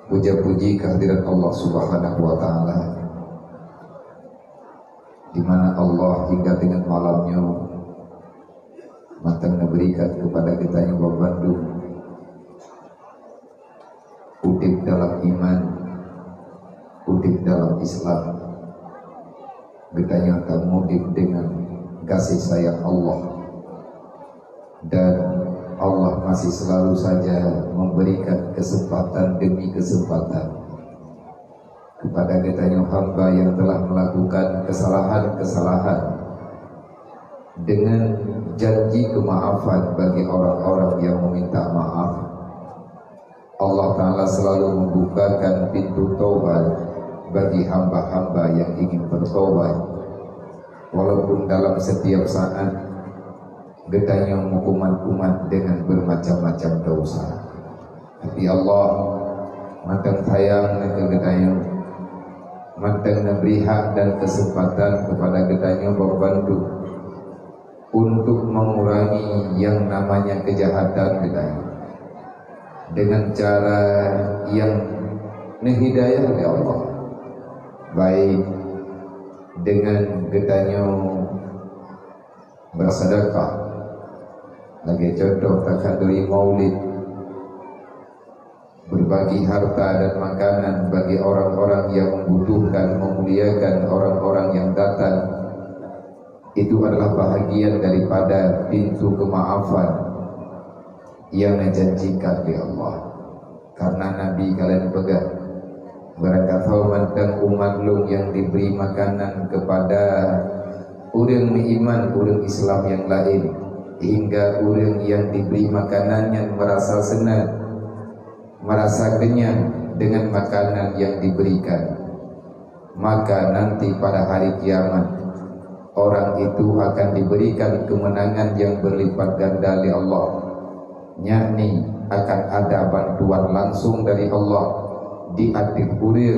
Puja-puji kehadirat Allah Subhanahu wa Ta'ala, di mana Allah hingga dengan malamnya matang memberikan kepada kita yang berbandung udip dalam iman, udip dalam Islam, kita yang termudip dengan kasih sayang Allah. Dan Allah masih selalu saja memberikan kesempatan demi kesempatan kepada kita yang hamba yang telah melakukan kesalahan-kesalahan, dengan janji kemaafan bagi orang-orang yang meminta maaf. Allah Ta'ala selalu membukakan pintu taubat bagi hamba-hamba yang ingin bertobat, walaupun dalam setiap saat getanya kumat dengan bermacam-macam dosa. Tapi Allah matang sayang ke getanya, matang memberi hak dan kesempatan kepada getanya berbantu untuk mengurangi yang namanya kejahatan getanya dengan cara yang menghidayah oleh Allah, baik dengan getanya bersedekah. Lagi contoh takaduri maulid, berbagi harta dan makanan bagi orang-orang yang membutuhkan, memuliakan orang-orang yang datang. Itu adalah bahagian daripada pintu kemaafan yang dijanjikan oleh Allah. Karena Nabi kalian pegang berkata mantang umat lu yang diberi makanan kepada orang beriman, orang Islam yang lain, hingga orang yang diberi makanan yang merasa senang, merasa kenyang dengan makanan yang diberikan, maka nanti pada hari kiamat orang itu akan diberikan kemenangan yang berlipat ganda oleh Allah, yakni akan ada bantuan langsung dari Allah di hati kurir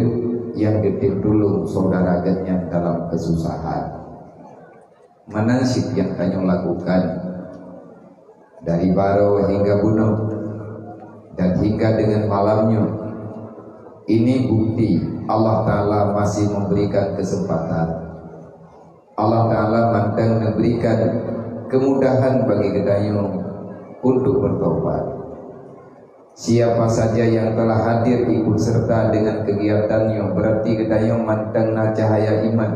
yang ditolong saudara yang dalam kesusahan. Manasik yang kalian lakukan dari baro hingga bunuh dan hingga dengan malamnya, ini bukti Allah Ta'ala masih memberikan kesempatan. Allah Ta'ala mantang memberikan kemudahan bagi kita untuk bertobat. Siapa saja yang telah hadir ikut serta dengan kegiatannya, berarti kita mantang cahaya iman,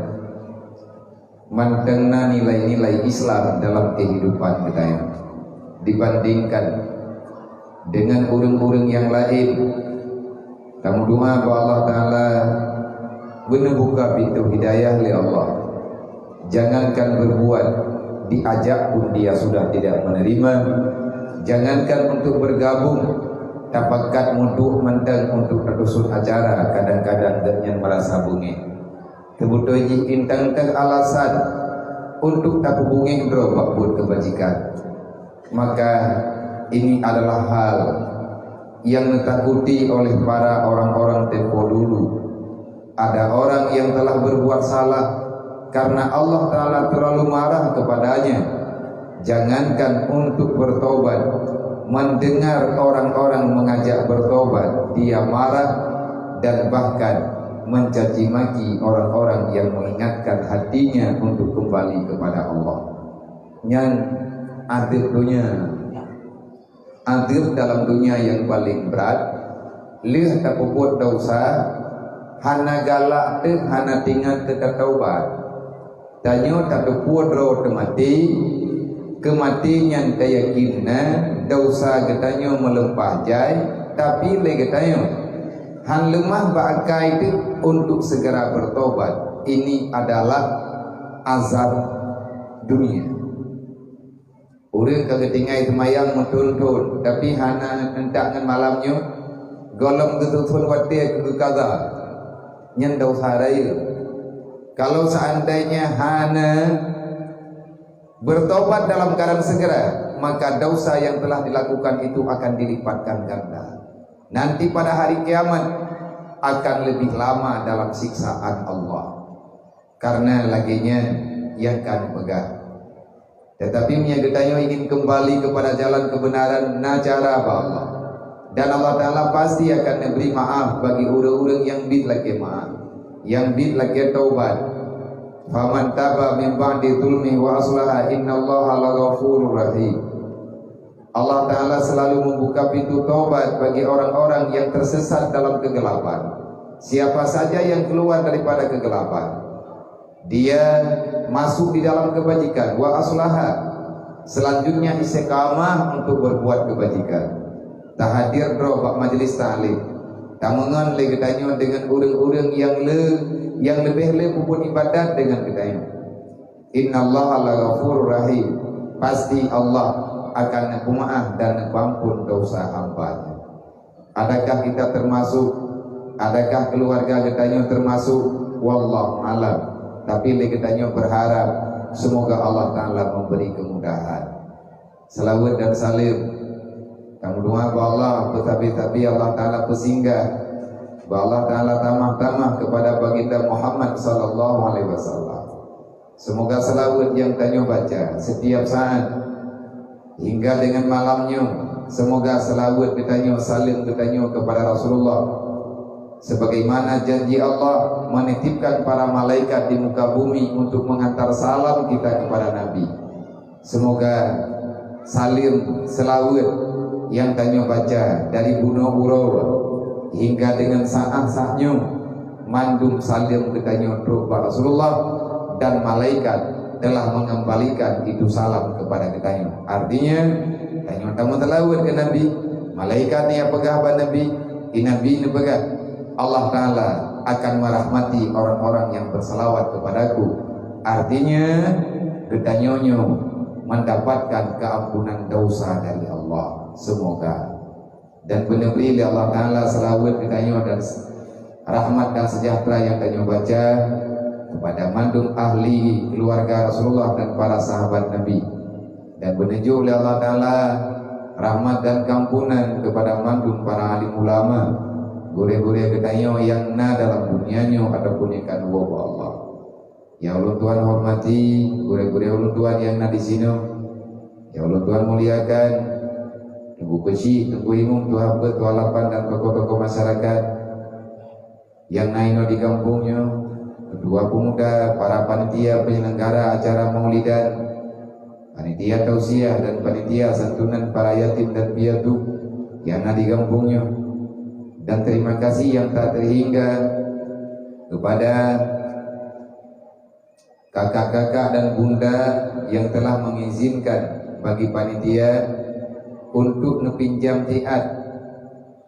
mantang nilai-nilai Islam dalam kehidupan kita, dibandingkan dengan orang-orang yang lain. Kamu doa bahwa Allah Ta'ala menemukan pintu hidayah oleh Allah. Jangankan berbuat, diajak pun dia sudah tidak menerima. Jangankan untuk bergabung, dapatkan untuk mentang untuk terdusun acara, kadang-kadang dengan merasa bungit. Kemudian intang alasan untuk tak hubungi berobak buat kebajikan. Maka ini adalah hal yang ditakuti oleh para orang-orang tempo dulu. Ada orang yang telah berbuat salah karena Allah Ta'ala terlalu marah kepadanya. Jangankan untuk bertobat, mendengar orang-orang mengajak bertobat, dia marah dan bahkan mencaci maki orang-orang yang mengingatkan hatinya untuk kembali kepada Allah. Yang adil dunia, adil dalam dunia yang paling berat, lih tak buat dosa, hana galak teh, hana tinggal ketaubat, tanyo tak buat roh mati, kematian keyakinan dosa ketanyo melempah jai, tapi le ketanyo han lemah bakai itu untuk segera bertobat. Ini adalah azab dunia. Orang kegetingai semayang mentuntun, tapi hana hendak dengan malamnya golong ketutun watir ke kaza nyendau sarai. Kalau seandainya hana bertobat dalam keadaan segera, maka dosa yang telah dilakukan itu akan dilipatkan ganda. Nanti pada hari kiamat akan lebih lama dalam siksaan Allah, karena laginya yang akan pegang. Tetapi kita ingin kembali kepada jalan kebenaran, nah cara apa Allah? Dan Allah Ta'ala pasti akan memberi maaf bagi orang-orang yang bid lagi maaf, yang bid lagi taubat. Faman taba min ba'di zulmi wa aslaha innallaha laghafurur rahim. Allah Ta'ala selalu membuka pintu taubat bagi orang-orang yang tersesat dalam kegelapan. Siapa saja yang keluar daripada kegelapan, dia masuk di dalam kebajikan, wa aslaha, selanjutnya istiqamah untuk berbuat kebajikan. Tak hadir bro bak majlis ta'lim, tak mengan le katanya dengan orang-orang yang lebih pupun ibadat dengan katanya. Innallaha laghafurur rahim. Pasti Allah akan pemaaf dan pengampun dosa hamba-Nya. Adakah kita termasuk? Adakah keluarga katanya termasuk? Wallahu alam. Tapi katanya berharap semoga Allah Ta'ala memberi kemudahan. Salawat dan salim kamu doa bahwa Allah tapi Allah Ta'ala bersinggah, bahwa Allah Ta'ala tamah-tamah kepada baginda Muhammad sallallahu alaihi wasallam. Semoga salawat yang tanya baca setiap saat hingga dengan malamnya, semoga salawat ditanya salim ditanya kepada Rasulullah, sebagaimana janji Allah menitipkan para malaikat di muka bumi untuk mengantar salam kita kepada Nabi. Semoga salim selawat yang tanya baca dari bunuh urau hingga dengan saat-saatnya mandum salim ditanya kepada Rasulullah, dan malaikat telah mengembalikan itu salam kepada kita. Artinya tanya tamu telawat ke Nabi, malaikat yang pegah pada Nabi, Nabi ini pegah. Allah Ta'ala akan merahmati orang-orang yang berselawat kepadaku. Artinya ketanyonyo mendapatkan keampunan dosa dari Allah. Semoga dan benar-benar Allah Ta'ala selawat ditanya dan rahmat dan sejahtera yang tanya baca kepada mandum ahli keluarga Rasulullah dan para sahabat Nabi, dan menuju oleh Allah Ta'ala rahmat dan kampunan kepada mandum para alim ulama, gure-gure ketanya yang na dalam dunianya ataupun yang kan wa Allah. Ya Allah Tuhan hormati gure-gure Allah Tuhan yang na di sini. Ya Allah Tuhan muliakan Tunggu kecil, tunggu imum, tuha ber, tuha lapan dan tokoh-tokoh masyarakat yang naik di kampungnya, kedua pemuda, para panitia penyelenggara acara maulidan, panitia tausiah dan panitia santunan para yatim dan piatu yang ada di kampungnya. Dan terima kasih yang tak terhingga kepada kakak-kakak dan bunda yang telah mengizinkan bagi panitia untuk nepinjam tiat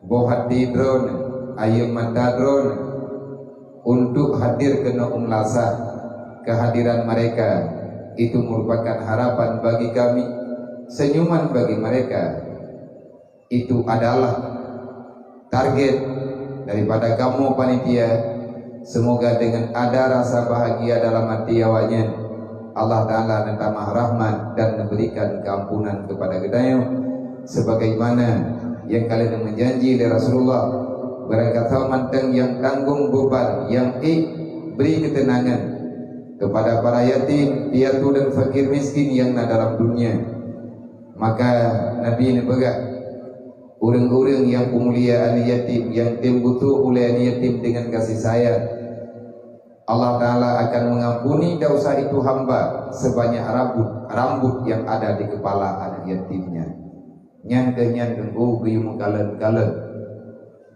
bohat di drone ayam mata drone untuk hadir ke Umlasa. Kehadiran mereka itu merupakan harapan bagi kami, senyuman bagi mereka. Itu adalah target daripada kamu panitia. Semoga dengan ada rasa bahagia dalam hati awalnya, Allah Ta'ala menambah rahmat dan memberikan keampunan kepada kita, sebagaimana yang kalian menjanji dari Rasulullah, berkata manteng yang tanggung beban, yang beri ketenangan kepada para yatim, piatu dan fakir miskin yang ada dalam dunia. Maka Nabi ini pegang orang-orang yang pemuliaan yatim, yang butuh oleh yatim dengan kasih sayang, Allah Ta'ala akan mengampuni dosa itu hamba sebanyak rambut yang ada di kepala anak yatimnya. Nyan-nyan guyung kalen-kalen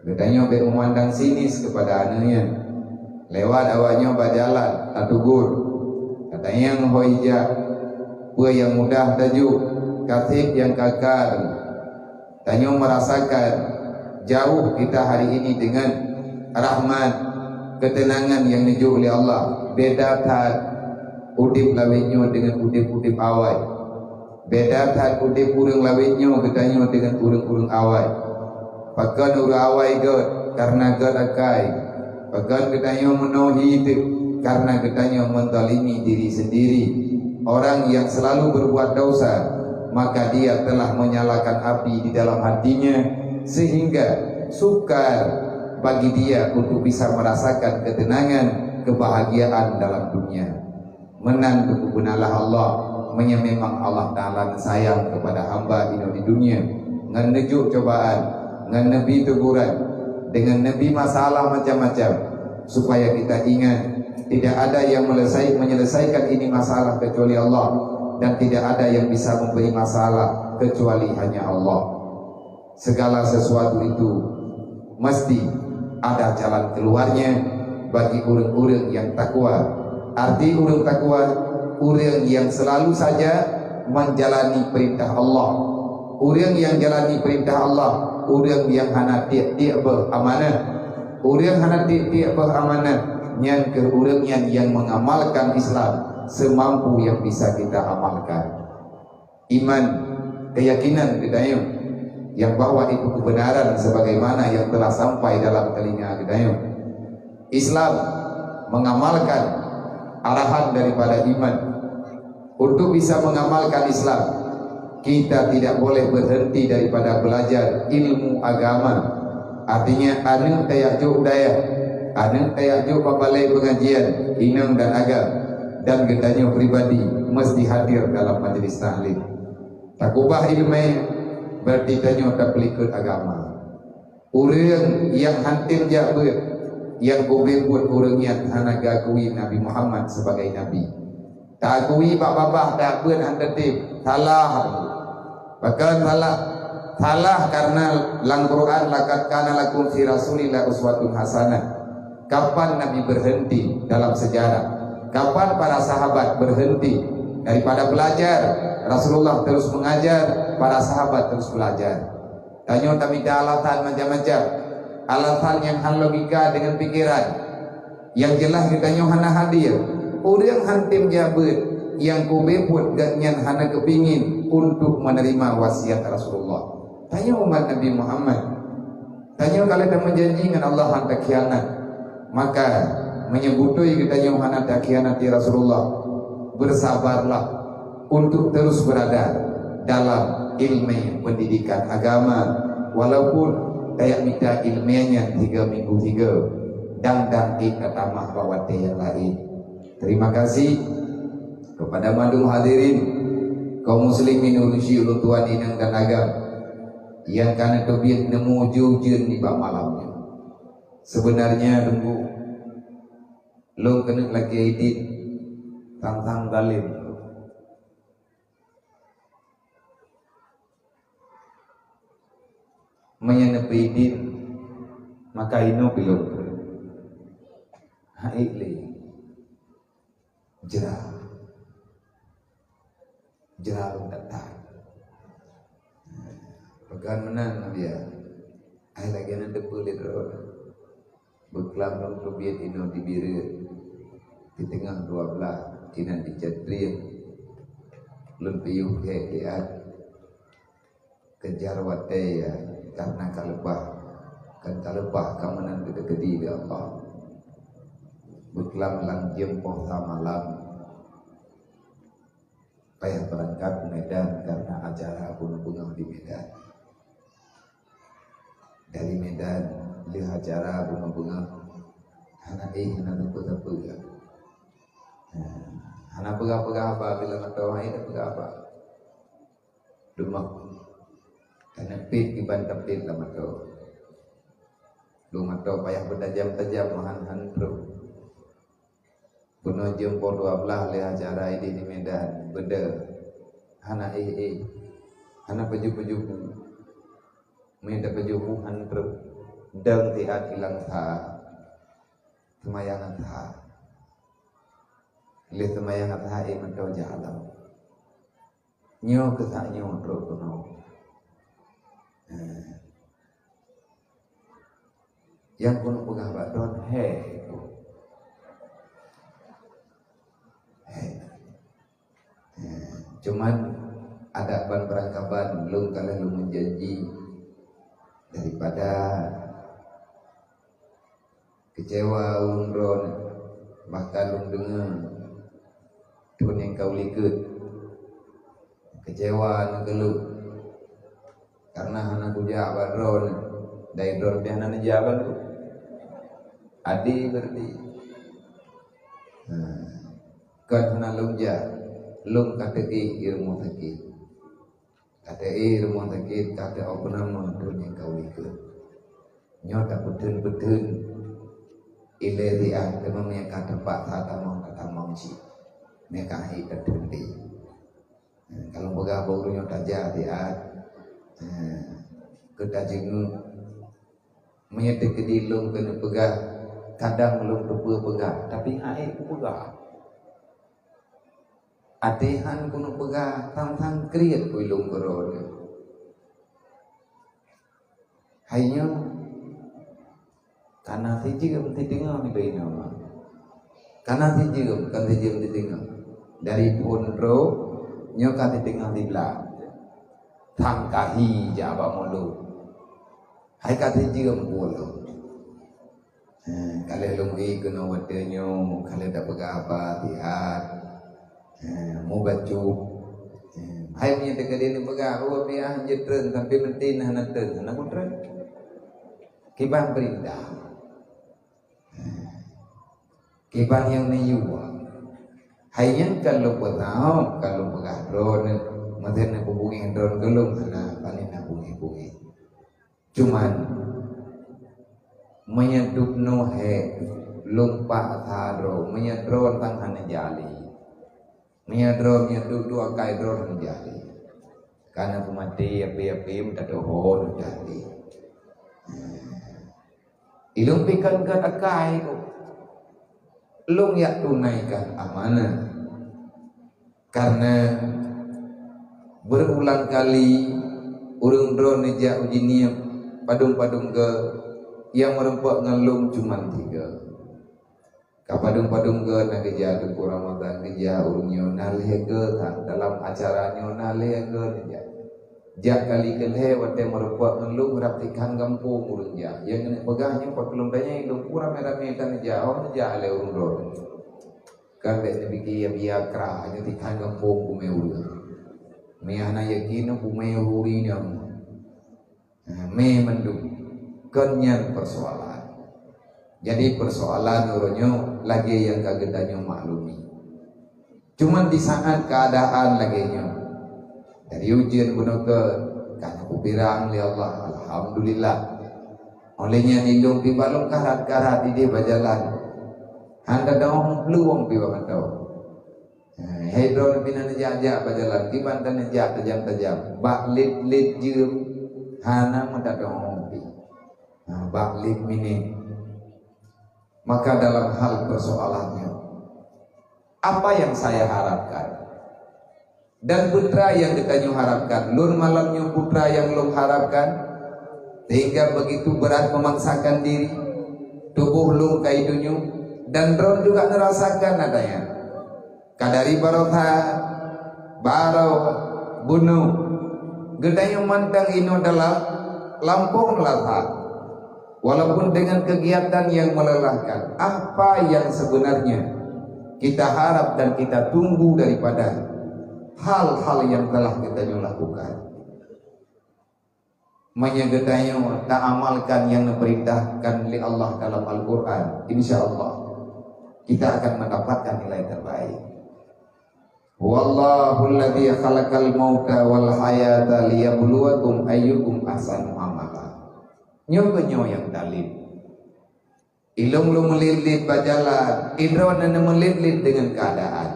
katanya be memandang sinis kepada anaknya, lewat awalnya berjalan tak tugur katanya yang hoija pua yang mudah tajuk katib yang kakar tanya merasakan jauh kita hari ini dengan rahmat ketenangan yang diju oleh Allah. Beda tat udip lawinyo dengan udip-udip awal, beda tat udip urang lawinyo katanya dengan urang-urang awal. Pakan urang awal god karena god akai, pakan katanya menuhi itu karena katanya menzalimi diri sendiri. Orang yang selalu berbuat dosa, maka dia telah menyalakan api di dalam hatinya, sehingga sukar bagi dia untuk bisa merasakan ketenangan, kebahagiaan dalam dunia. Menan kebenalah Allah, memang Allah Ta'ala sayang kepada hamba ini di dunia. Ngenejuk cobaan, dengan Nabi teguran, dengan Nabi masalah macam-macam, supaya kita ingat tidak ada yang menyelesaikan ini masalah kecuali Allah, dan tidak ada yang bisa memberi masalah kecuali hanya Allah. Segala sesuatu itu mesti ada jalan keluarnya bagi orang-orang yang takwa. Arti orang takwa, orang yang selalu saja menjalani perintah Allah. Orang yang jalani perintah Allah, orang yang hana tiap-tiap beramanah. Orang hana tiap-tiap beramanah, yang ke orang yang mengamalkan Islam semampu yang bisa kita amalkan. Iman, keyakinan kita yang bahwa itu kebenaran sebagaimana yang telah sampai dalam telinga kita. Islam mengamalkan arahan daripada iman. Untuk bisa mengamalkan Islam, kita tidak boleh berhenti daripada belajar ilmu agama. Artinya anu tayajuk daya, anu tayajuk pabalai pengajian inang dan agam, dan getanya pribadi mesti hadir dalam majlis taklim. Takubah ilmu berarti tanya taplikut agama. Orang yang hantim jabut, yang kubebut orang yang hanaga kui Nabi Muhammad sebagai Nabi. Tak akui bak-babah tak pun hantatib salah. Bahkan salah karena lang Quran laqad kana lakum fi rasulillah uswatun hasanah. Kapan Nabi berhenti dalam sejarah? Kapan para sahabat berhenti daripada belajar? Rasulullah terus mengajar, para sahabat terus belajar. Tanya tapi ada alasan macam-macam. Alasan yang logika dengan pikiran. Yang jelas ditanya hana hadir. Orang hantim jabut yang kubebut ganyan hana kepingin untuk menerima wasiat Rasulullah. Tanya umat Nabi Muhammad. Tanya kalau dah menjanji dengan Allah hantar khianat, maka menyebutui kita yang hana tak khianati Rasulullah. Bersabarlah untuk terus berada dalam ilmu pendidikan agama, walaupun kayak minta ilmiahnya 3 minggu 3 dan tamah bawate yang lain. Terima kasih kepada madung hadirin kaum muslimin urusi ulun tuan inang dan agam yang karena kebiat nemu jujun di bak malamnya. Sebenarnya tunggu lo kena lagi edit tang galim menyenepi edit maka ino belum haikli jerah lu datang pegan menang Nabi ya ay lagi nanti kulit roh beklam long kebiat ino dibirit di tengah 12 tina dijadrian lun piyuh kekeat kejar wate ya karena kalebah kan kalebah kamanan gede-gede ya Allah beklam lang jempoh malam payah berangkat ke Medan karena acara bunga-bunga di Medan. Dari Medan lihat acara bunga-bunga anak tepu-tepu ya. Anak pegah-pegah apa bila matau hai pegah apa demak karena pit dibantah pit lah matau lu matau payah bertajam-tajam mahan terus bunuh jempol 12 lihat acara ini di Medan beda hana hana peju-peju minta peju han terus dang tiat hilang tha semayangan tha le semayangan tha mentau jalan nyo kesak nyo terus kuno yang kuno pegah badon cuman ada ban perangkapan belum kalau lu menjanji daripada kecewa ulun bahkan lu dengar tuan yang kau likut kecewa ngeluh karena anak kuja badron dari dron piana nejaban tu adi berarti kan hana lumja lung kateki ilmu taki kata rumah sakit kata apa nama dunia kau ikut nyota betul-betul ileriah dengan mereka tempat kata mauci mereka hidup terhenti kalau begah baru nyota jadi kita jengu menyetik ke dilung kena pegah kadang belum pegah tapi air ku pegah atihan kuno pegah tang kriat ku ilung kerod hanya karena sijigam titinga mi baina karena sijigam kan sijigam titinga dari pondro nyoka titinga dibla thang kahi jaba mulu hai kata jigam kulo kalau lungi kena wadanyo kalau dah pegapa tihat mau bacu hai punya dekat ini pegah oh biar jetren tapi mentin hanatren nak putren kiban berindah kiban yang niyuwa hai yang kalau petau kalau pegah drone macam nak hubungi drone gelung sana paling nak hubungi cuman menyeduk nohe lumpa tharo menyedron tangan jali menyedron menyeduk dua kai dron jali karena pemati api minta dohon jali ilung pikan ke akai ko lung ya tunaikan amanah karena berulang kali urung drone ja uji niat padung-padung ke yang merempak ngelung cuma 3 kapadung-padung ke nak kerja ke Ramadan kerja urung nyonal hege dalam acara nyonal hege jak kali kelhe wate merempak ngelung raptikan kampung urung ja yang kena pegahnya pak kelumpanya itu kurang merame kan jauh ja ale urung drone kan be bikin ya kra hanya tikan kampung kumeu me ana yakin kumeu ri nyam me mendung kenyan persoalan jadi persoalan uronyo lagi yang kagedanyo maklumi cuman di saat keadaan lagi nyo dari ujian kuno ke karena kupirang li Allah alhamdulillah olehnya nindung di balong karat-karat di dia berjalan anda dong peluang piwa kantau hedron pinan jajak berjalan kiban dan jajak tajam-tajam bak lit jum hana mendadong baklit mini maka dalam hal persoalannya apa yang saya harapkan dan putra yang kita harapkan lur malamnya putra yang lum harapkan sehingga begitu berat memaksakan diri tubuh lum kaidunya dan drone juga merasakan adanya kadari barotha baro bunuh gedanya mantang ino dalam Lampung Latha walaupun dengan kegiatan yang melelahkan apa yang sebenarnya kita harap dan kita tunggu daripada hal-hal yang telah kita lakukan menyegetanya tak amalkan yang diperintahkan oleh Allah dalam Al-Quran insyaallah kita akan mendapatkan nilai terbaik wallahu alladzi khalaqal mauta wal hayata liyabluwakum ayyukum ahsanu amala nyogonyo yang dalil ilung lu melilit bajalan idron dan melilit dengan keadaan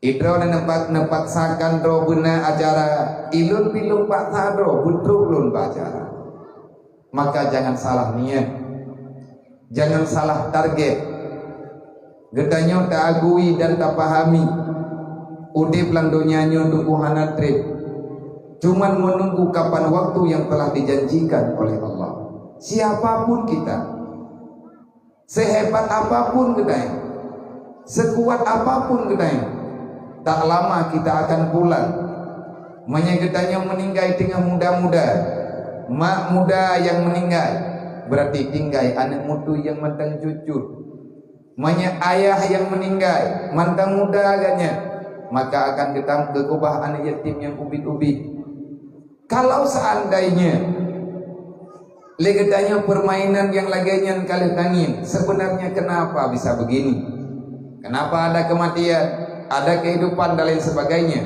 idron dan nepaksakan ro guna acara ilun pilung pak tadro butruk lun bacara maka jangan salah niat jangan salah target gedanyo tak agui dan tak pahami udip lang donyanya tunggu hanatrit cuman menunggu kapan waktu yang telah dijanjikan oleh Allah siapapun kita sehebat apapun kita sekuat apapun kita tak lama kita akan pulang menyegetanya meninggal tinggal muda-muda mak muda yang meninggal berarti tinggal anak mutu yang mantang cucu banyak ayah yang meninggal mantang muda agaknya maka akan kita kekubah anak yatim yang ubit-ubit kalau seandainya legetanya permainan yang laginya kali tangin sebenarnya kenapa bisa begini kenapa ada kematian ada kehidupan dan lain sebagainya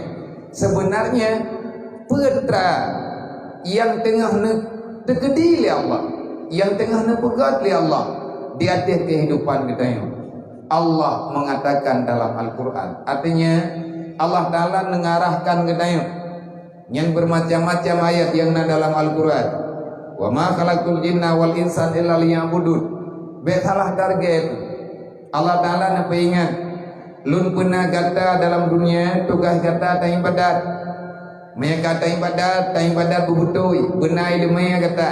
sebenarnya putra yang tengah terkedi oleh Allah, yang tengah pegat oleh Allah di atas kehidupan kita ini. Allah mengatakan dalam Al-Quran, artinya Allah Ta'ala mengarahkan kita ini yang bermacam-macam ayat yang ada dalam Al-Quran. Wa ma khalaqul jinna wal insan illa liya'budun. Betalah target Allah Ta'ala nak ingat lun pernah kata dalam dunia tugas kata tak ibadat. Maya kata ibadat berbutui benar ilmu kata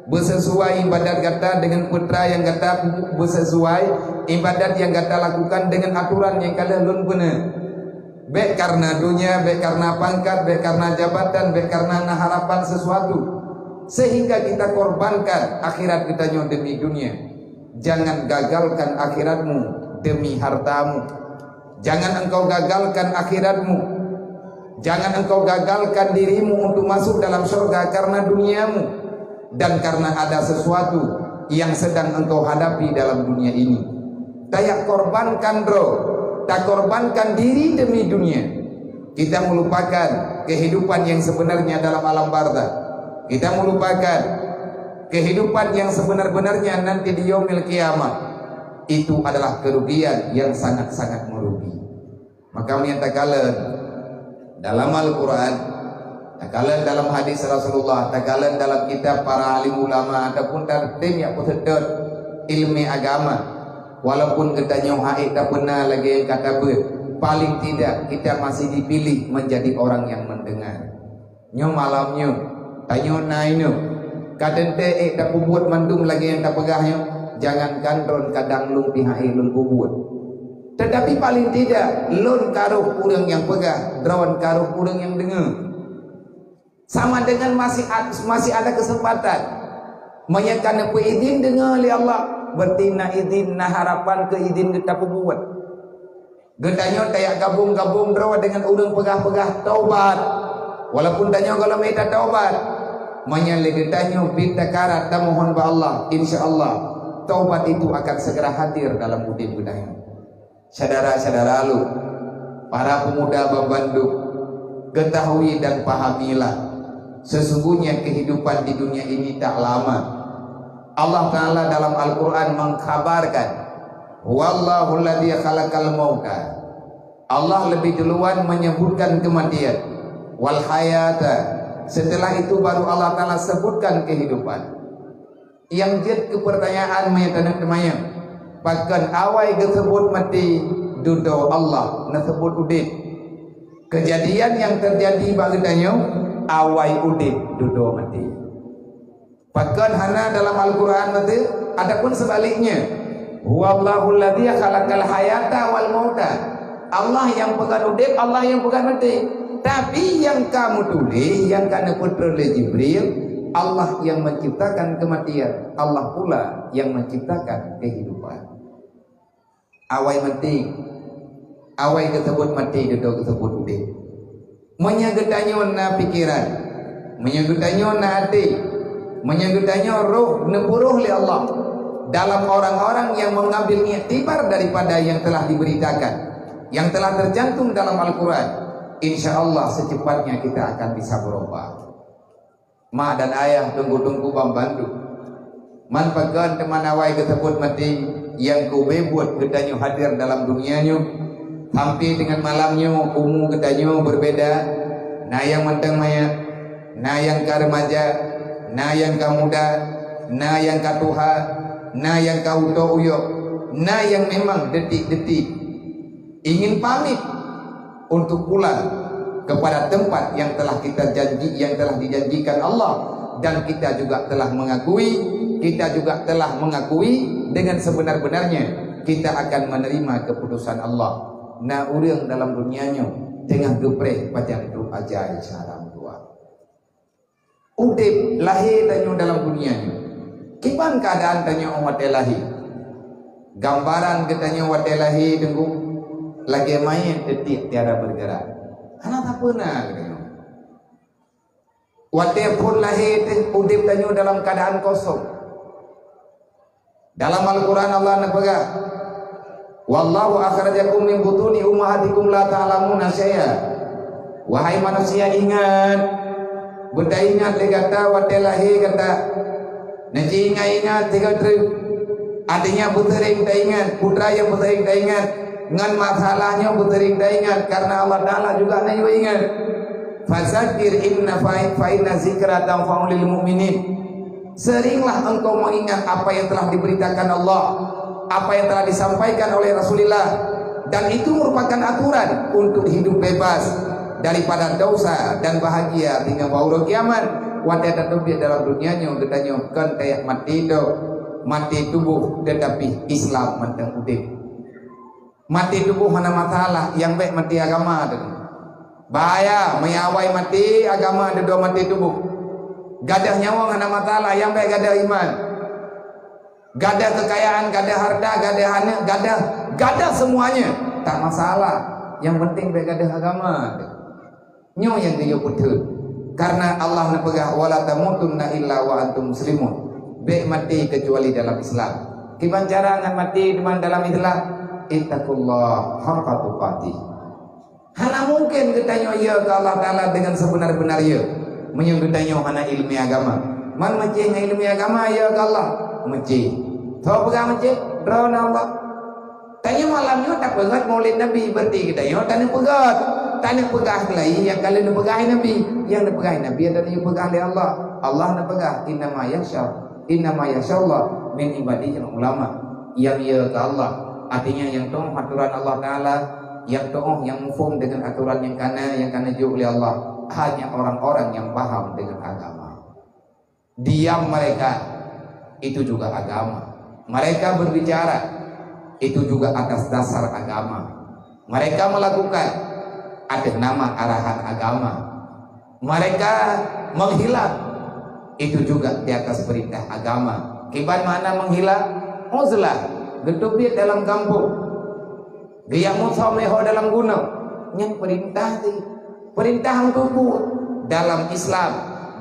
bersesuai ibadat kata dengan putra yang kata bersesuai ibadat yang kata lakukan dengan aturan yang kala lun benar. Baik karena dunia, baik karena pangkat, baik karena jabatan, baik karena harapan sesuatu, sehingga kita korbankan akhirat kita demi dunia. Jangan gagalkan akhiratmu demi hartamu. Jangan engkau gagalkan akhiratmu. Jangan engkau gagalkan dirimu untuk masuk dalam surga karena duniamu dan karena ada sesuatu yang sedang engkau hadapi dalam dunia ini. Tak korbankan bro, tak korbankan diri demi dunia. Kita melupakan kehidupan yang sebenarnya dalam alam barzakh. Kita melupakan kehidupan yang sebenar-benarnya nanti di yaumil kiamah. Itu adalah kerugian yang sangat-sangat merugi. Maka menyatakan dalam Al-Quran, takalan dalam hadis Rasulullah, takalan dalam kitab para alim ulama ataupun tertim yang bersedot ilmu agama, walaupun kita nyohai tak pernah lagi yang kata paling tidak kita masih dipilih menjadi orang yang mendengar. Nyo malamnya tanyo nainyo kadente tak buat mandum lagi yang tak pegahnya. Jangankan ron kadang lung pihak lun buat. Tetapi paling tidak lun karuh kurang yang pegah, drawan karuh kurang yang dengar. Sama dengan masih ada kesempatan. Menyatakan apa izin dengar oleh Allah, berarti na izin na harapan ke izin kita buat. Getanya tayak gabung-gabung drawan dengan urang pegah-pegah taubat. Walaupun tanya kalau mereka taubat, menyalih getanya minta karat dan mohon ba Allah, insyaallah taubat itu akan segera hadir dalam hidup kita. Saudara-saudara lu, para pemuda Bandung, ketahui dan pahamilah, sesungguhnya kehidupan di dunia ini tak lama. Allah Ta'ala dalam Al-Quran mengkhabarkan, wallahu alladzi khalaqal mauta. Allah lebih duluan menyebutkan kematian, wal hayata. Setelah itu baru Allah Ta'ala sebutkan kehidupan. Yang jad ke pertanyaan menyatakan temannya, bahkan awai tersebut mati dudo Allah nasebut udit. Kejadian yang terjadi baginya awai udit dudo mati. Bahkan hana dalam Al-Quran mati. Adapun sebaliknya, huwallahu alladzi khalaqal hayata wal mauta. Allah yang pegang udit, Allah yang pegang mati. Tapi yang kamu tulis, yang kana putra oleh Jibril, Allah yang menciptakan kematian, Allah pula yang menciptakan kehidupan. Awai mati, awai tersebut mati, duduk tersebut udah. Menyagetannya na pikiran, menyagetannya na hati, menyagetannya roh, neburuh oleh Allah. Dalam orang-orang yang mengambil iktibar daripada yang telah diberitakan, yang telah tercantum dalam Al-Quran, insya Allah secepatnya kita akan bisa berubah. Ma dan ayah tunggu-tunggu membantu. Man pegan teman awai tersebut mati yang ku bebut ketanyo hadir dalam dunianya. Hampir dengan malamnya umur ketanyo berbeda. Nah yang menteng maya, nah yang ka remaja, nah yang ka muda, nah yang ka tuha, nah yang ka uto uyo, nah yang memang detik-detik ingin pamit untuk pulang kepada tempat yang telah kita janji, yang telah dijanjikan Allah, dan kita juga telah mengakui dengan sebenar-benarnya kita akan menerima keputusan Allah. Nah urang dalam dunianya tengah geprek macam itu aja salam tua. Udip lahir tanyo dalam dunianya. Kipan keadaan tanyo umat lahir. Gambaran katanya wat lahir tunggu lagi main detik tiada bergerak. Karena tak pernah Wate pun lahir udip tanyo dalam keadaan kosong. Dalam Al-Quran Allah nabaga, wallahu akhrajakum min butuni ummahatikum la ta'lamuna syai'a Wahai manusia ingat, benda ingat dia kata wadah lahir kata nanti ingat tiga trip. Artinya putering tak ingat, putra yang putering tak ingat, dengan masalahnya putering tak ingat, karena Allah Ta'ala juga nak ingat. Fazakir inna fa'inna zikra tanfa'ul lil mu'minin. Seringlah engkau mengingat apa yang telah diberitakan Allah, apa yang telah disampaikan oleh Rasulullah, dan itu merupakan aturan untuk hidup bebas daripada dosa dan bahagia hingga waurul kiamat. Wadah tentu dia dalam dunianya katanya kan kayak mati tubuh tetapi Islam mentang udip. Mati tubuh mana masalah, yang baik mati agama tu. Bahaya menyawai mati agama ada dua mati tubuh. Gadah nyawa mana masalah, yang baik gadah iman. Gadah kekayaan, gadah harta, gadah anak, gadah semuanya tak masalah. Yang penting baik gadah agama. Nyo yang dia betul. Karena Allah nak pegah wala tamutunna illa wa antum muslimun. Baik mati kecuali dalam Islam. Gimana cara nak mati dalam Islam? Ittaqullah haqqa tuqatih. Hana mungkin katanya ya ke Allah Ta'ala dengan sebenar-benar ya. Menyung katanya hana ilmu agama. Man macam ilmu agama ya ke Allah. Macam. Tahu pegah macam? Drone Allah. Tanya malamnya tak pegat maulid Nabi berarti kita yo tanya pegat. Tanya pegah lagi yang kalian nak pegah Nabi. Yang nak pegah Nabi ada yang pegah oleh Allah. Allah nak pegah innama yasha Allah min ibadihi ulama. Yang ya ke Allah. Artinya yang tahu aturan Allah Ta'ala, yang tahu yang mufhum dengan aturan yang kana juga oleh Allah, hanya orang-orang yang paham dengan agama. Diam mereka itu juga agama. Mereka berbicara itu juga atas dasar agama. Mereka melakukan ada nama arahan agama. Mereka menghilang itu juga di atas perintah agama. Kiban mana menghilang? Uzlah gedubit dalam kampung, dia musameho dalam gunung. Yang perintah ti, perintah tubuh dalam Islam,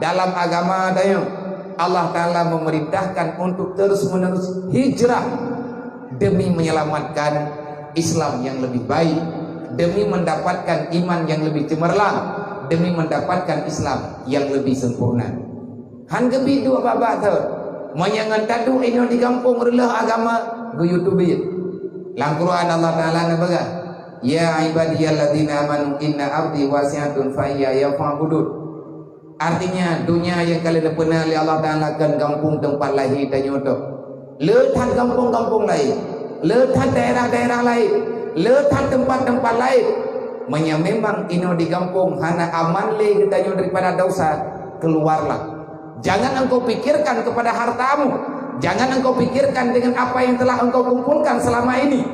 dalam agama dayo. Allah Ta'ala memerintahkan untuk terus-menerus hijrah demi menyelamatkan Islam yang lebih baik, demi mendapatkan iman yang lebih cemerlang, demi mendapatkan Islam yang lebih sempurna. Han gebi dua babak tu, menyangan tadu ini di kampung relah agama guyutubit. Dalam Quran Allah Ta'ala nabaga, ya ibadiyalladzina amanu inna ardi wasi'atun fa iyya fa'budun. Artinya dunia yang kalian pernah oleh Allah Ta'ala kan kampung tempat lahir dan nyodoh. Letak kampung-kampung lain, letak daerah-daerah lain, letak tempat-tempat lain. Memang ino di kampung hana aman le kita nyodoh daripada dosa, keluarlah. Jangan engkau pikirkan kepada hartamu, jangan engkau pikirkan dengan apa yang telah engkau kumpulkan selama ini.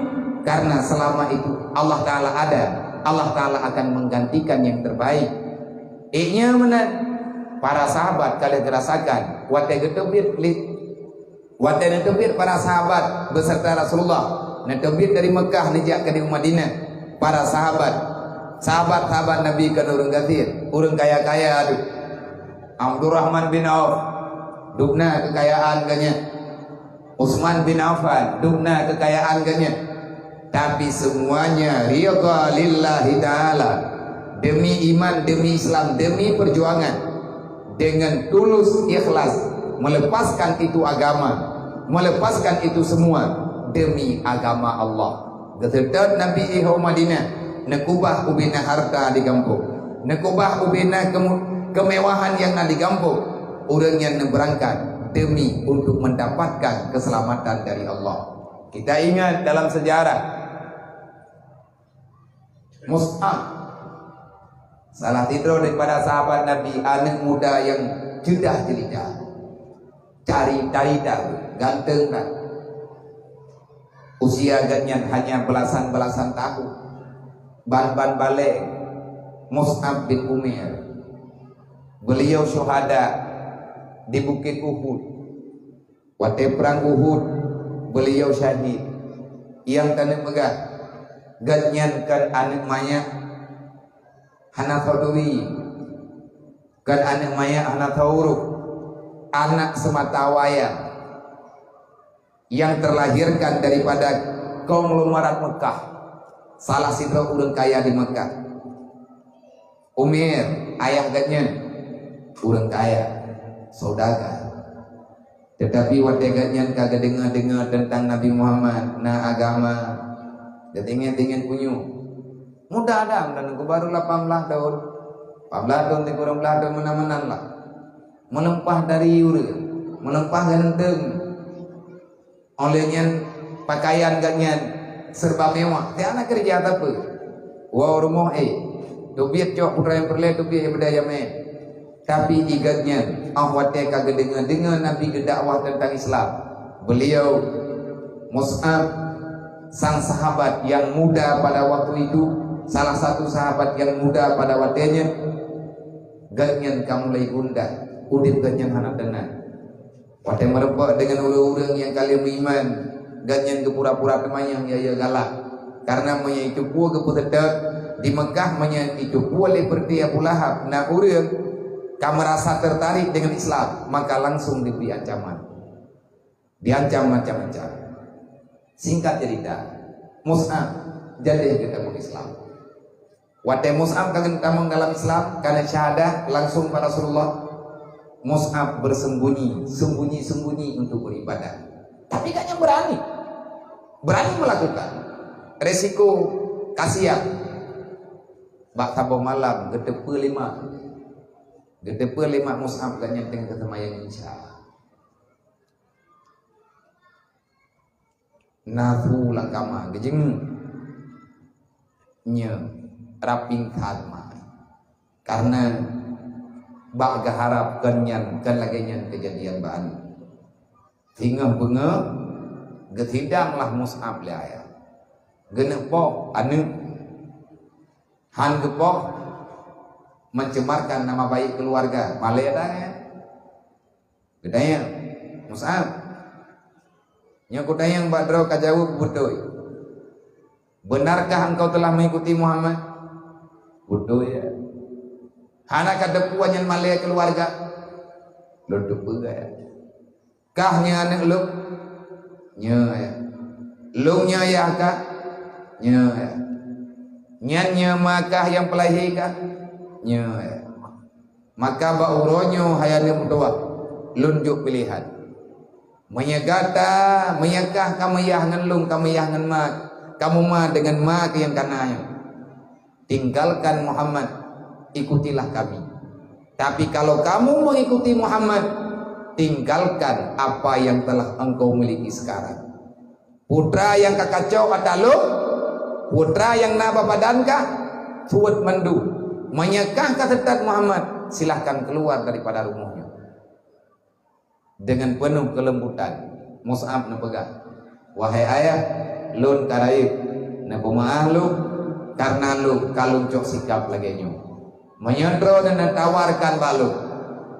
Karena selama itu Allah Ta'ala ada, Allah Ta'ala akan menggantikan yang terbaik. Inya mana? Para sahabat kalian rasakan wadah getubir para sahabat beserta Rasulullah netubir dari Mekah nejak ke Madinah. Para sahabat Nabi kan urang gafir, urang kaya-kaya aduh. Abdurrahman bin Auf dugna kekayaan kanya, Utsman bin Affan dugna kekayaan kanya, tapi semuanya ridha lillahi ta'ala, demi iman, demi Islam, demi perjuangan, dengan tulus ikhlas melepaskan itu agama, melepaskan itu semua demi agama Allah. Ketika Nabi ihau Madinah nekubah ubina harta di kampung, nekubah ubina kemewahan yang ada di kampung, orang yang berangkat demi untuk mendapatkan keselamatan dari Allah. Kita ingat dalam sejarah Mus'ab, salah satu daripada sahabat Nabi, anak muda yang jedah jelita, cari dah, ganteng dah. Usia agaknya hanya belasan tahun. Ban balik Mus'ab bin Umair. Beliau syuhada di Bukit Uhud. Waktu perang Uhud beliau syahid. Yang tanah megah ganyankan anak maya hana Thaudwi, kan anak maya hana Thauruk, anak sematawayang yang terlahirkan daripada konglomerat Mekah, salah satu orang kaya di Mekah. Umir ayah gatnya orang kaya saudagar, tetapi wadegatnya kagak dengar tentang Nabi Muhammad na agama ketingin punyu muda ada dan aku baru 18 tahun di kurang belah tahun menan lah melempah dari urang melempah ganteng olehnya pakaian ganyan serba mewah dia anak kerja apa wow rumah dubiat cok putra yang perle dubiat berdaya tapi igatnya awatnya kagak dengar Nabi gedakwah tentang Islam. Beliau Mus'ab sang sahabat yang muda pada waktu itu, salah satu sahabat yang muda pada waktunya, ganyan kamu lagi gundah udip ganyan anak tenan waktu merebak dengan orang-orang yang kalian beriman ganyan ke pura-pura temannya ya galak karena menyitu pua keputedak di Mekah menyitu pua leperti Abu Lahab na orang kamu merasa tertarik dengan Islam, maka langsung diberi ancaman. Diancam macam-macam. Singkat cerita, Mus'ab jadi ketemu Islam. Waktu Mus'ab kagak ketemu dalam Islam karena syahadah langsung pada Rasulullah. Mus'ab sembunyi untuk beribadah. Tapi kayaknya berani melakukan. Resiko kasihan. Bak tabung malam gedepe 5 Mus'ab ganyan dengan ketemayang insya nafu langkama gejeng nye raping karma karena bak harap ganyan kan lagi kejadian bahan hingga bunga getidanglah Mus'ab liaya genepok anu han gepok mencemarkan nama baik keluarga maledanya gedanya Mus'ab nyakudanya yang badro kajawab budoy benarkah engkau telah mengikuti Muhammad budoy ya hana kadepuan yang malaya keluarga lo depu ya kahnya anak lo nya ya lo nya ya kah nya ya nyannya makah yang pelahirkan nya maka bauronyo hayane berdoa lunjuk pilihan menyegata menyekah kamu yah ngelung kamu yah ngen mak kamu mah dengan mak yang kananya tinggalkan Muhammad ikutilah kami tapi kalau kamu mengikuti Muhammad tinggalkan apa yang telah engkau miliki sekarang putra yang kakacau kata lo putra yang naba badankah suwet mandu menyekah kata Muhammad silahkan keluar daripada rumahnya dengan penuh kelembutan Mus'ab nepegang wahai ayah lun karaib nepemaah lu karena lu kalung cok sikap lagi nyu menyodro dan tawarkan balu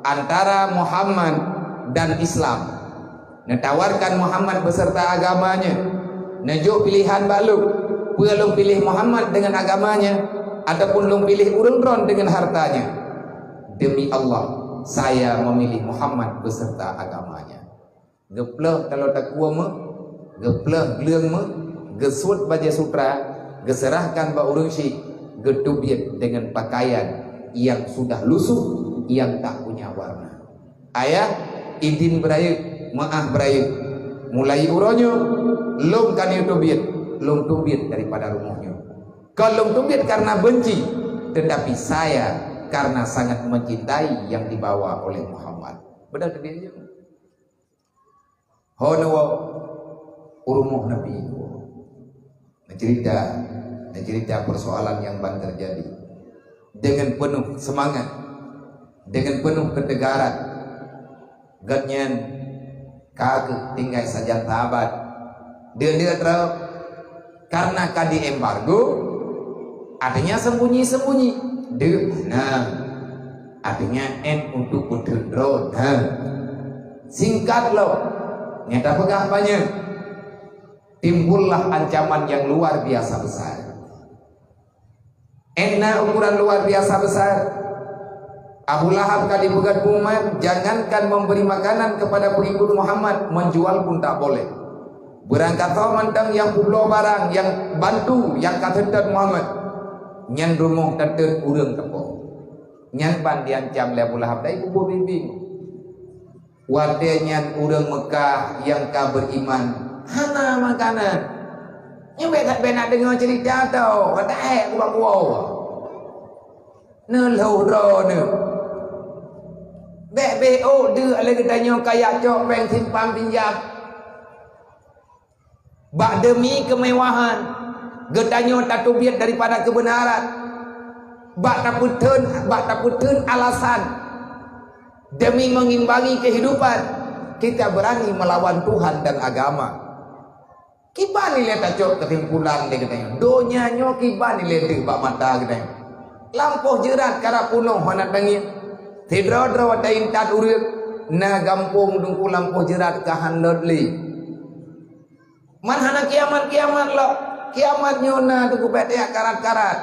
antara Muhammad dan Islam netawarkan Muhammad beserta agamanya nejuk pilihan balu pelum pilih Muhammad dengan agamanya ataupun lu pilih urun-urun dengan hartanya demi Allah saya memilih Muhammad beserta agamanya gepleh kalau tak kuama gepleh gleung me gesut baja sutra geserahkan ba urung si gedubiet dengan pakaian yang sudah lusuh yang tak punya warna ayah idin berayut maah berayut mulai uronyo lum kan yutubiet lum tubiet daripada rumahnya kalau tumbit karena benci tetapi saya karena sangat mencintai yang dibawa oleh Muhammad benar dia hono urumuh Nabi cerita persoalan yang ban terjadi dengan penuh semangat dengan penuh ketegaran ganyan kagak tinggal saja sahabat dia terus karena kadi embargo artinya sembunyi-sembunyi artinya untuk udendro singkat loh nyata pegang banyak timbullah ancaman yang luar biasa besar ukuran luar biasa besar Abu Lahab kali bukan umat jangankan memberi makanan kepada pengikut Muhammad menjual pun tak boleh berangkat mantang yang pulau barang yang bantu yang kata Muhammad nyan rumah tetet urang tepo Nyan ban diancam le Abu Lahab dai kubur bimbing. Wate nyan urang Mekah yang ka beriman. Hana makanan. Nya be nak dengar cerita tau. Kata aku bang wow. Ne ro ne. BO đưa lagi tanya kaya cok peng simpan pinjam. Bak demi kemewahan, getanya tak tubiat daripada kebenaran. Bak tak putun alasan demi mengimbangi kehidupan. Kita berani melawan Tuhan dan agama. Kiban ni lihat cok ketimpulan dia katanya. Donyanya kiban ni lihat bak mata katanya. Lampuh jerat kara punuh mana tangin. Tidra-dra wata intat urip na gampung dungku lampuh jerat kahan lodli. Man hana kiamat lo. Kiamat nyona tu kupete karat-karat.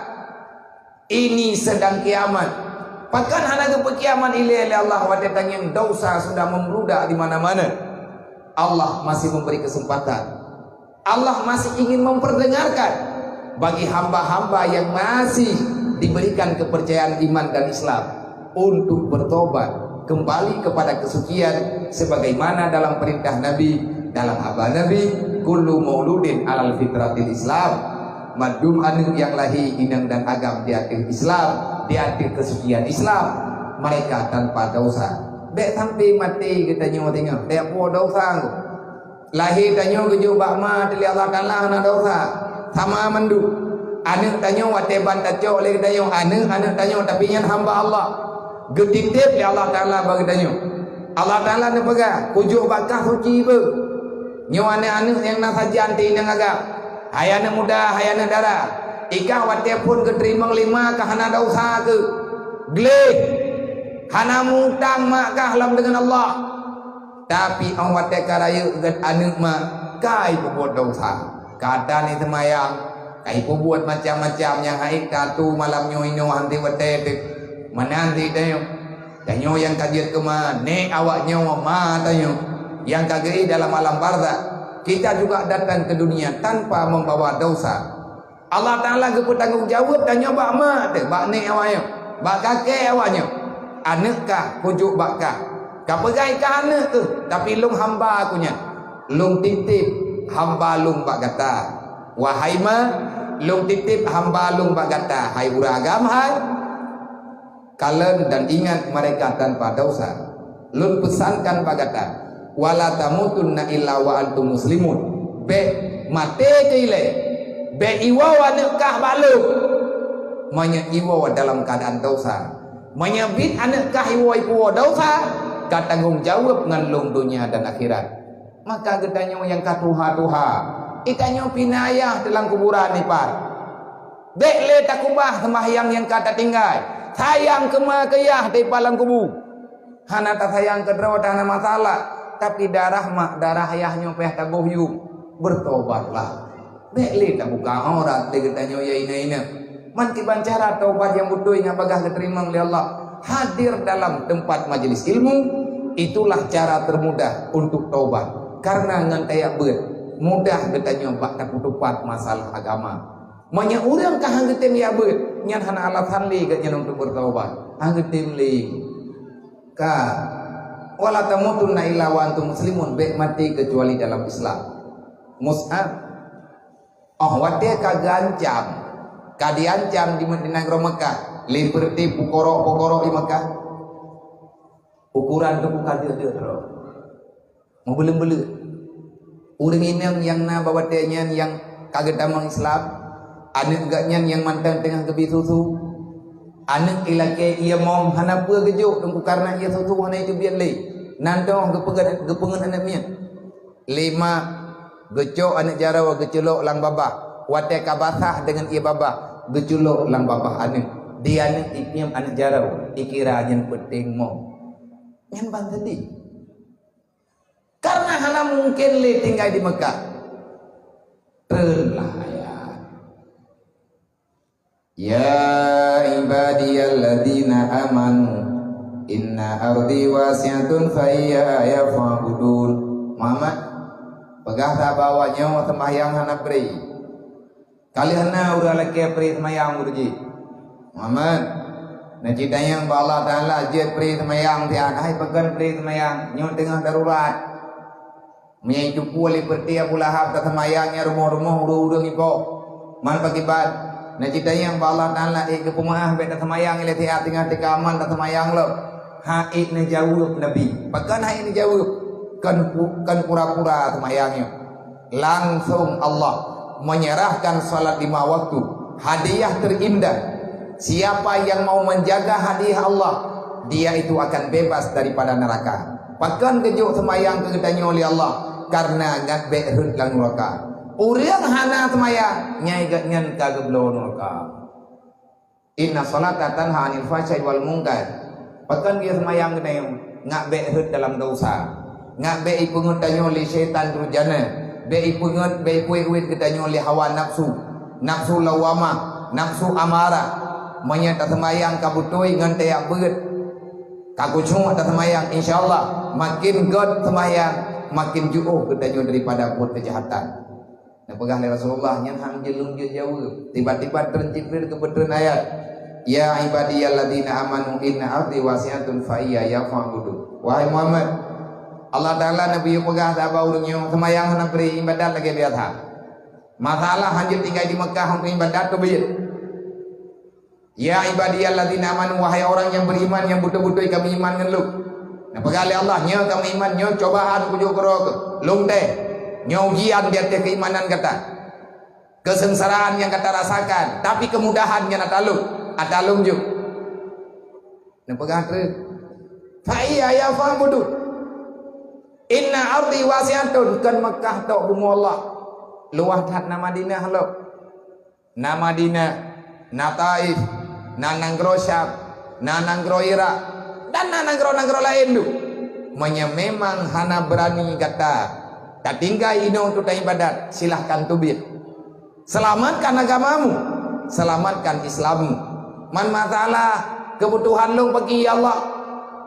Ini sedang kiamat. Pakan hana ke kiamat ile Allah wata tanyang dosa sudah membludak di mana-mana. Allah masih memberi kesempatan. Allah masih ingin memperdengarkan bagi hamba-hamba yang masih diberikan kepercayaan iman dan Islam untuk bertobat kembali kepada kesucian sebagaimana dalam perintah Nabi dalam abad Nabi kullu mauludin alal fitratil Islam madum anu yang lahir inang dan agam di akhir Islam di akhir kesucian Islam mereka tanpa dosa dek sampai mati kita nyawa tengok dek po dosa lahir tanyo keju bakma teli Allah Taala na dosa sama mandu anu tanyo wateban taco oleh tanyo anu tanyo tapi yang hamba Allah getitip ya Allah Ta'ala bagi tanya Allah Ta'ala ni pegang kujuk bakah suci ber nyawa anak yang nak sajian ti yang agak hayana muda hayana darah ikah wate pun keterima lima kah hana dosa ke gleh hana mutang mak kah lam dengan Allah tapi ang wate karaya get anak mak kai buat dosa kata ni semayang kai buat macam-macam yang haik katu malam nyoy-nyoy hanti wate menanti tanyo yang kajian kema ne awak nyawa ma tanyo yang kagei dalam alam barzakh kita juga datang ke dunia tanpa membawa dosa Allah Ta'ala ke bertanggung jawab tanyo bak ma te bak ne awaknya bak kakek awaknya anak kah pujuk bak kah kapegai kah anak tu tapi lung hamba akunya lung titip hamba lung bak kata wahai ma lung titip hamba lung bak kata hai uragam hai kalian dan ingat mereka tanpa dosa. Lun pesankan bagata wala tamutunna illa wa antum muslimun. Be mate keile. Be iwa wa nekah balu. Manya iwa dalam keadaan dosa. Manya bit anekah iwa ipu dosa. Katanggung jawab ngan lung dunia dan akhirat. Maka getanyo yang katuha-tuha. Itanyo pinayah dalam kuburan ni par. Dek le takubah sembahyang yang kata tinggal. Sayang kema keyah di palang kubu. Hana tak sayang ke drawat hana masalah. Tapi darah mak darah ayahnya peh tagohyu. Bertobatlah. Dek le tak buka aurat le getanyo ya ina. Man kiban cara taubat yang butuh yang bagah keterima oleh Allah. Hadir dalam tempat majelis ilmu itulah cara termudah untuk taubat. Karena ngan kayak ber mudah getanyo bak takutupat masalah agama. Manya urang kah hanggetem ya ber nyan hana alasan li gat nyan untuk bertaubat. Hanggetem li ka wala tamutunna illa wa antum muslimun be mati kecuali dalam Islam. Mus'ab wate ka gancam ka diancam di negara Mekah li perti pukoro di Mekah ukuran tu bukan dia terus mau belum urang ini yang na bawa nyan yang kaget damang Islam anak gaknya yang mantan tengah kebi susu anak ilake ia mau hana pua gejuk tunggu karena ia susu hana itu biar lei nanti orang kepengen anaknya lima gecok anak jarawa geculok lang babah wate kabasah dengan ia babah geculok lang babah anak dia anak ikiam anak jarawa ikira yang penting mau yang bang tadi karena hana mungkin le tinggal di Mekah terlah ya ibadiyalladzina amanu inna ardi wasi'atun fa iyaya fa'budun. Muhammad pegah tak bawa nyawa sembahyang hana pri kali hana urang laki pri sembahyang urji Muhammad Nah ceritanya Allah Ta'ala jet pri semayang tiada hai pegan pri semayang nyo tengah darurat menyai cupu oleh perti Abu Lahab tak semayangnya rumah-rumah urung-urung ipo man pakibat. Nah ceritanya Allah Ta'ala ke pemaah bet tak semayang ile tiada tengah tekaman tak semayang lo haid ne jawab Nabi pegan haid ne jawab kan pura-pura semayangnya langsung Allah menyerahkan salat 5 waktu hadiah terindah. Siapa yang mau menjaga hadiah Allah, dia itu akan bebas daripada neraka. Pakan kejuk semayang kegetanya oleh Allah karena ngat behrut lang neraka. Urang hana semayang nyai gatnyan kageblo neraka. Inna salata tanha 'anil fahsya'i wal munkar. Pakan dia semayang kena ngat behrut dalam dosa. Ngat be ipungut tanyo oleh syaitan rujana. Be ipungut be kuit ketanyo oleh hawa nafsu. Nafsu lawamah, nafsu amarah. Menyata semayang kabutoi ngan teak beut kakucung atas semayang insyaallah makin god semayang makin jauh ketanyo daripada buat kejahatan. Nah pegah Rasulullah yang hang jelung jauh tiba-tiba tercipir kebetulan ayat ya ibadiyalladzina amanu inna ardi wasi'atun fa iyya ya'budu. Wahai Muhammad, Allah Taala Nabi pegah sabah urungnya semayang hana beri ibadat lagi biasa. Masalah hanjil tinggal di Mekah untuk ibadat tu bejit. Ya ibadiyalladzina amanu wahai orang yang beriman yang betul-betul kami iman dengan lu. Nah pegali Allah nya kami iman nya cobaan kujo kerok lung deh. Nya ujian dia keimanan kata. Kesengsaraan yang kata rasakan, tapi kemudahannya natalung, atalung juk. Nah pegang terus. Fa iya ya fa'budu. Inna ardi wasi'atun kan Mekah tok bumi Allah. Luah tat na Madinah lo. Na Madinah, na Taif, na Nanggro Syam, na Nanggro Irak, dan na Nanggro lain tu. Memang hana berani kata, tak tinggal ino untuk ibadat, silahkan tubir. Selamatkan agamamu, selamatkan Islammu. Man masalah kebutuhan lu bagi Allah.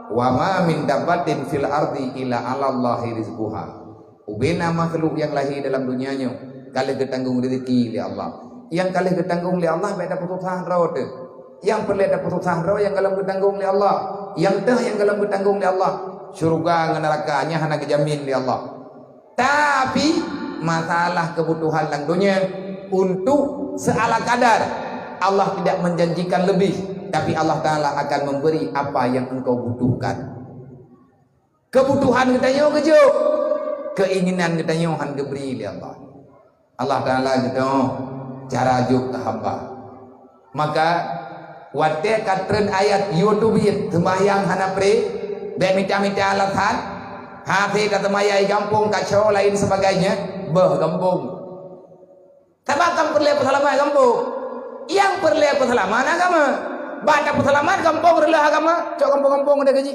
Wa ma min dabbatin fil ardi illa 'ala Allahi rizquha. Ubena makhluk yang lahir dalam dunianya kali ketanggung rezeki oleh Allah. Yang kali ketanggung oleh Allah pada putusan raut. Yang perlu ada putusan raut yang kalau ketanggung oleh Allah. Yang dah yang kalau ketanggung oleh Allah. Syurga dengan nerakanya hanya kejamin oleh Allah. Tapi masalah kebutuhan dalam dunia untuk seala kadar Allah tidak menjanjikan lebih, tapi Allah Ta'ala akan memberi apa yang engkau butuhkan. Kebutuhan kita nyo kejo, keinginan kita nyo han diberi oleh Allah. Allah Ta'ala gitu cara juk ke hamba. Maka wate katren ayat YouTube sembahyang hana pre be mita-mita alathan hafi kata mayai gampung kacau lain sebagainya beh gampung. Tabakam perlu persalaman gampung. Yang perlu persalaman agama. Baca persalaman gampung perlu agama. Cok gampung-gampung ada gaji.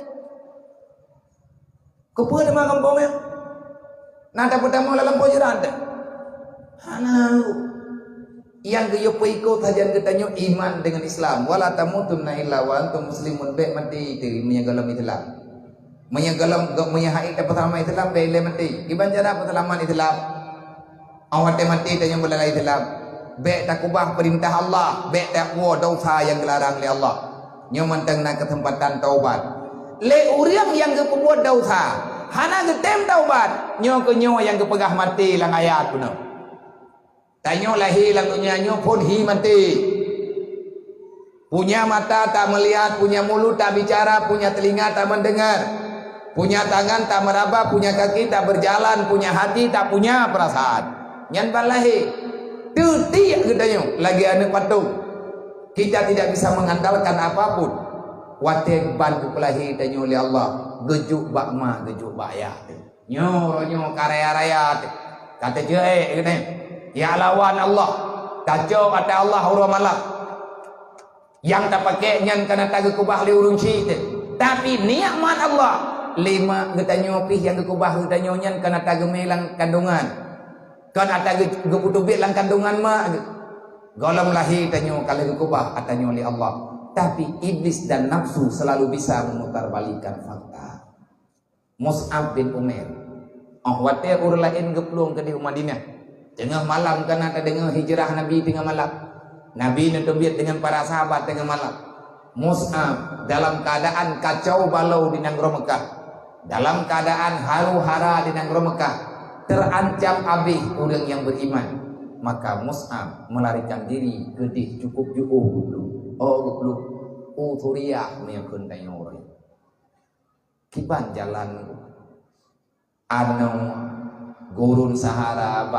Kepuh ada mah gampung ya. Nada pertama dalam pojiran dah. Hana yang geyo peiko tajan ketanyo iman dengan Islam. Wala tamutunna illa wa antum muslimun be mati itu menyagalam Islam. Menyagalam menyahai persalaman Islam be le mati. Gimana cara persalaman Islam? Awak mati tanya belai Islam. Be tak ubah perintah Allah, be tak buat dosa yang dilarang oleh Allah. Nyo mentang nak kesempatan taubat. Le urang yang kebuat dosa, hana getem taubat, nyo ke nyo yang kepegah mati lang ayat puno. Tanyo lahir lang dunia nyo pun hi mati. Punya mata tak melihat, punya mulut tak bicara, punya telinga tak mendengar, punya tangan tak meraba, punya kaki tak berjalan, punya hati tak punya perasaan. Nyan balahi tuti gedanyo lagi anak patung. Kita tidak bisa mengandalkan apapun. Wate bantu pelahi danyo oleh Allah. Gejuk bakma, gejuk bakya. Nyo karya raya. Kata je gede. Ya lawan Allah. Kacau kata Allah huruf malak. Yang tak pakai nyan kana tak kubah li urung si. Tapi nikmat Allah. 5 gedanyo pih yang kubah gedanyo nyan kana tak gemelang kandungan. Kan ada gebutubit lang kandungan mak golong lahir tanyo kalau kubah atanyo oleh Allah. Tapi iblis dan nafsu selalu bisa memutarbalikan fakta. Mus'ab bin Umair wate urlain geplung ke di Madinah tengah malam kan ada dengar hijrah Nabi tengah malam. Nabi nentubit dengan para sahabat tengah malam. Mus'ab dalam keadaan kacau balau di negeri Mekah, dalam keadaan haru hara di negeri Mekah, terancam habis orang yang beriman, maka Mus'ab melarikan diri ke di cukup dulu Thuriyah menyebut orang kiban jalan anu gurun Sahara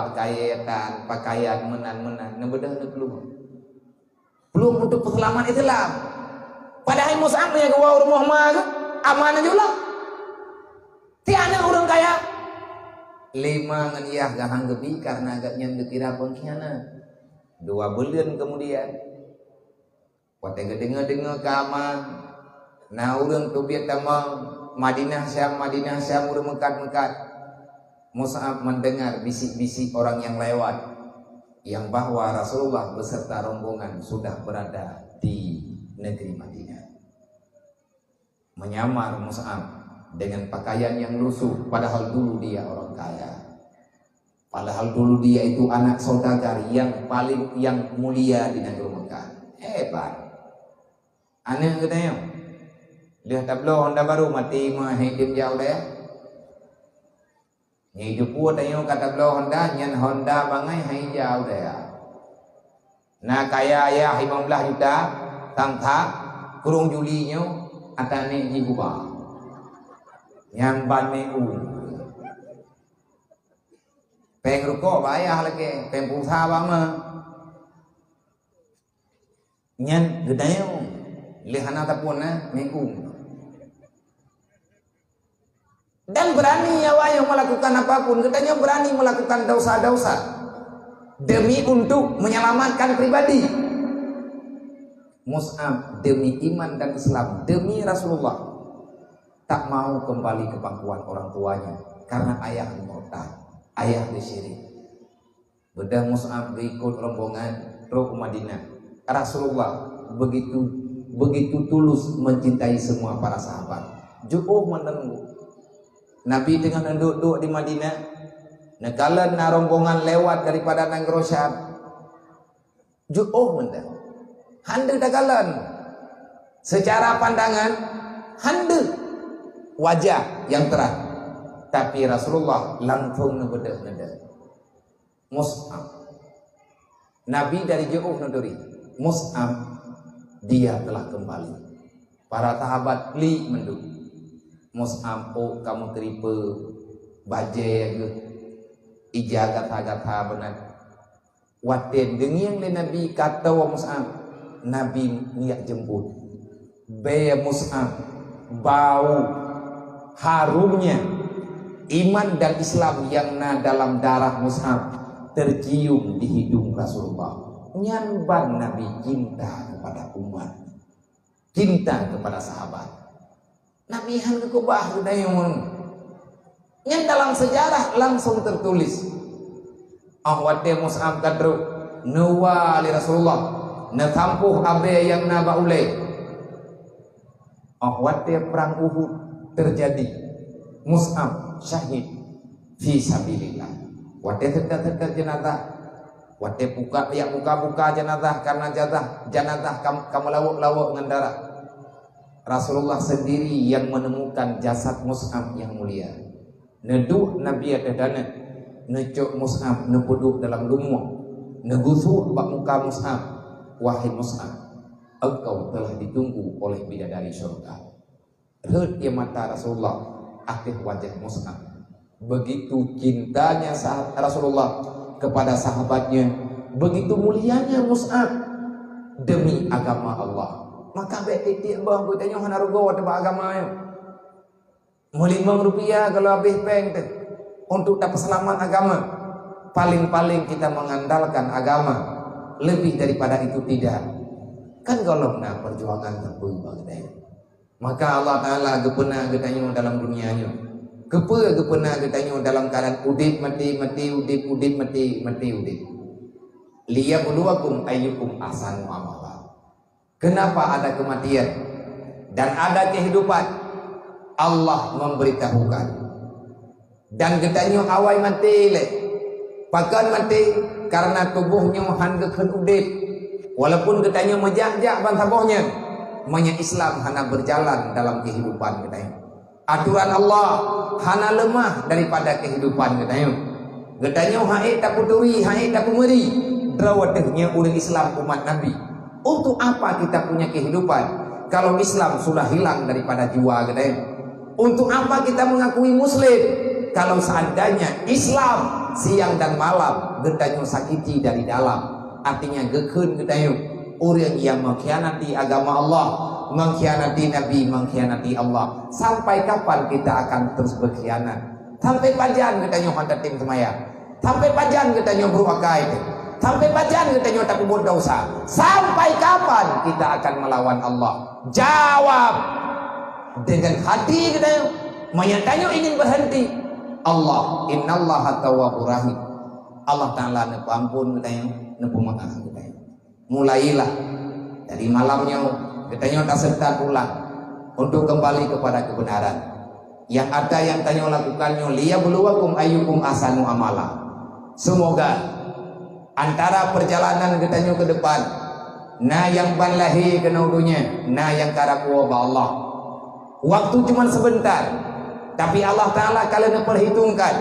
pakaian menan nebedah belum untuk keselamatan Islam. Padahal Mus'ab yang keluar rumah mah amanah juga. Tiada orang kaya. 5 ngan iyah gahang gebi karena agaknya getira pengkhianat. 2 bulan kemudian wate dengar kaman. Nah urang tu biar tamang Madinah Syam urang mekat. Mus'ab mendengar bisik-bisik orang yang lewat yang bahwa Rasulullah beserta rombongan sudah berada di negeri Madinah. Menyamar Mus'ab dengan pakaian yang lusuh, padahal dulu dia orang kaya. Padahal dulu dia itu anak saudagar yang mulia di negeri Mekah. Hebat. Aneh katanya. Lihat tablo Honda baru mati mah hidup jauh deh. Hidup buat ayo kata tablo Honda nyan Honda bangai hai jauh deh. Nah kaya ya 15 juta tangta kurung julinya atane jibuba. Yang ban peng ruko bayar lagi peng pulsa bama nyan gedanya lihana tapuna mengku dan berani ya yang melakukan apapun, katanya berani melakukan dosa-dosa demi untuk menyelamatkan pribadi. Mus'ab demi iman dan Islam, demi Rasulullah tak mau kembali ke pangkuan orang tuanya karena ayah murtad, ayah disyirik. Bedah Mus'ab berikut rombongan roh Madinah. Rasulullah begitu tulus mencintai semua para sahabat. Jauh menunggu Nabi dengan duduk di Madinah. Nakala rombongan lewat daripada Negeri Syam. Jauh menunggu. Hande dagalan. Secara pandangan hande wajah yang terang. Tapi Rasulullah langsung ngebedah. Mus'ab. Nabi dari jauh nuduri. Mus'ab dia telah kembali. Para sahabat li menduk. Mus'ab kamu teripe baje ke ijagat-agat benar. Waten denging le Nabi kata wa Mus'ab. Nabi niat jemput. Be Mus'ab bau harumnya iman dan Islam yang dalam darah Mus'ab tercium di hidung Rasulullah. Nyamban Nabi cinta kepada umat, cinta kepada sahabat. Nabi han kekubah udayun. Yang dalam sejarah langsung tertulis. Ahwate Mus'ab kadru nuwa li Rasulullah natampuh abe yang naba ulai. Ahwate perang Uhud terjadi. Mus'ab syahid fi sabilillah. Wate tetap jenazah. Wate buka jenazah karena jenazah kamu lawak dengan darah. Rasulullah sendiri yang menemukan jasad Mus'ab yang mulia. Neduk Nabi adadana, necok Mus'ab nepuduk dalam lumur, negusu bak muka Mus'ab. Wahai Mus'ab, engkau telah ditunggu oleh bidadari surga. Reut dia mata Rasulullah, akhir wajah Mus'ab. Begitu cintanya Rasulullah kepada sahabatnya, begitu mulianya Mus'ab demi agama Allah. Maka baik titik bang tanya hana rugo tebak agama yo. Rp5 kalau habis peng tu untuk dapat selamat agama. Paling-paling kita mengandalkan agama, lebih daripada itu tidak. Kan kalau nak perjuangan tebu bang. Maka Allah Taala gepena getanya dalam dunianya. Gepena getanya dalam keadaan udip mati udip mati udip. Liyabluwakum ayyukum ahsanu amala. Kenapa ada kematian dan ada kehidupan? Allah memberitahukan. Dan getanya awai mati le. Pakan mati karena tubuhnya handekkan udip. Walaupun getanya menjajak ban sabohnya, Manya Islam hana berjalan dalam kehidupan kita. Aturan Allah hana lemah daripada kehidupan kita. Getanya haid tak puturi, haid tak pumeri. Drawatnya udah Islam umat Nabi. Untuk apa kita punya kehidupan kalau Islam sudah hilang daripada jiwa kita? Untuk apa kita mengakui Muslim kalau seandainya Islam siang dan malam getanya sakiti dari dalam? Artinya gekun getanya orang yang mengkhianati agama Allah, mengkhianati Nabi, mengkhianati Allah. Sampai kapan kita akan terus berkhianat? Sampai pajan kita nyohan tim semaya, sampai pajan kita nyobruk akai, sampai pajan kita nyota kubur dosa. Sampai kapan kita akan melawan Allah? Jawab dengan hati kita. Menyatanya ingin berhenti. Allah, innallaha tawwabur rahim. Allah Ta'ala nepu ampun kita, nepu maaf kita. Mulailah dari malamnya kita tak serta pulang untuk kembali kepada kebenaran. Yang ada yang tanya lakukannya liyabluwakum ayyukum ahsanu amala. Semoga antara perjalanan kita ke depan, nah yang banlahi kena udunya, nah yang karaku Allah. Waktu cuma sebentar, tapi Allah Ta'ala kalian perhitungkan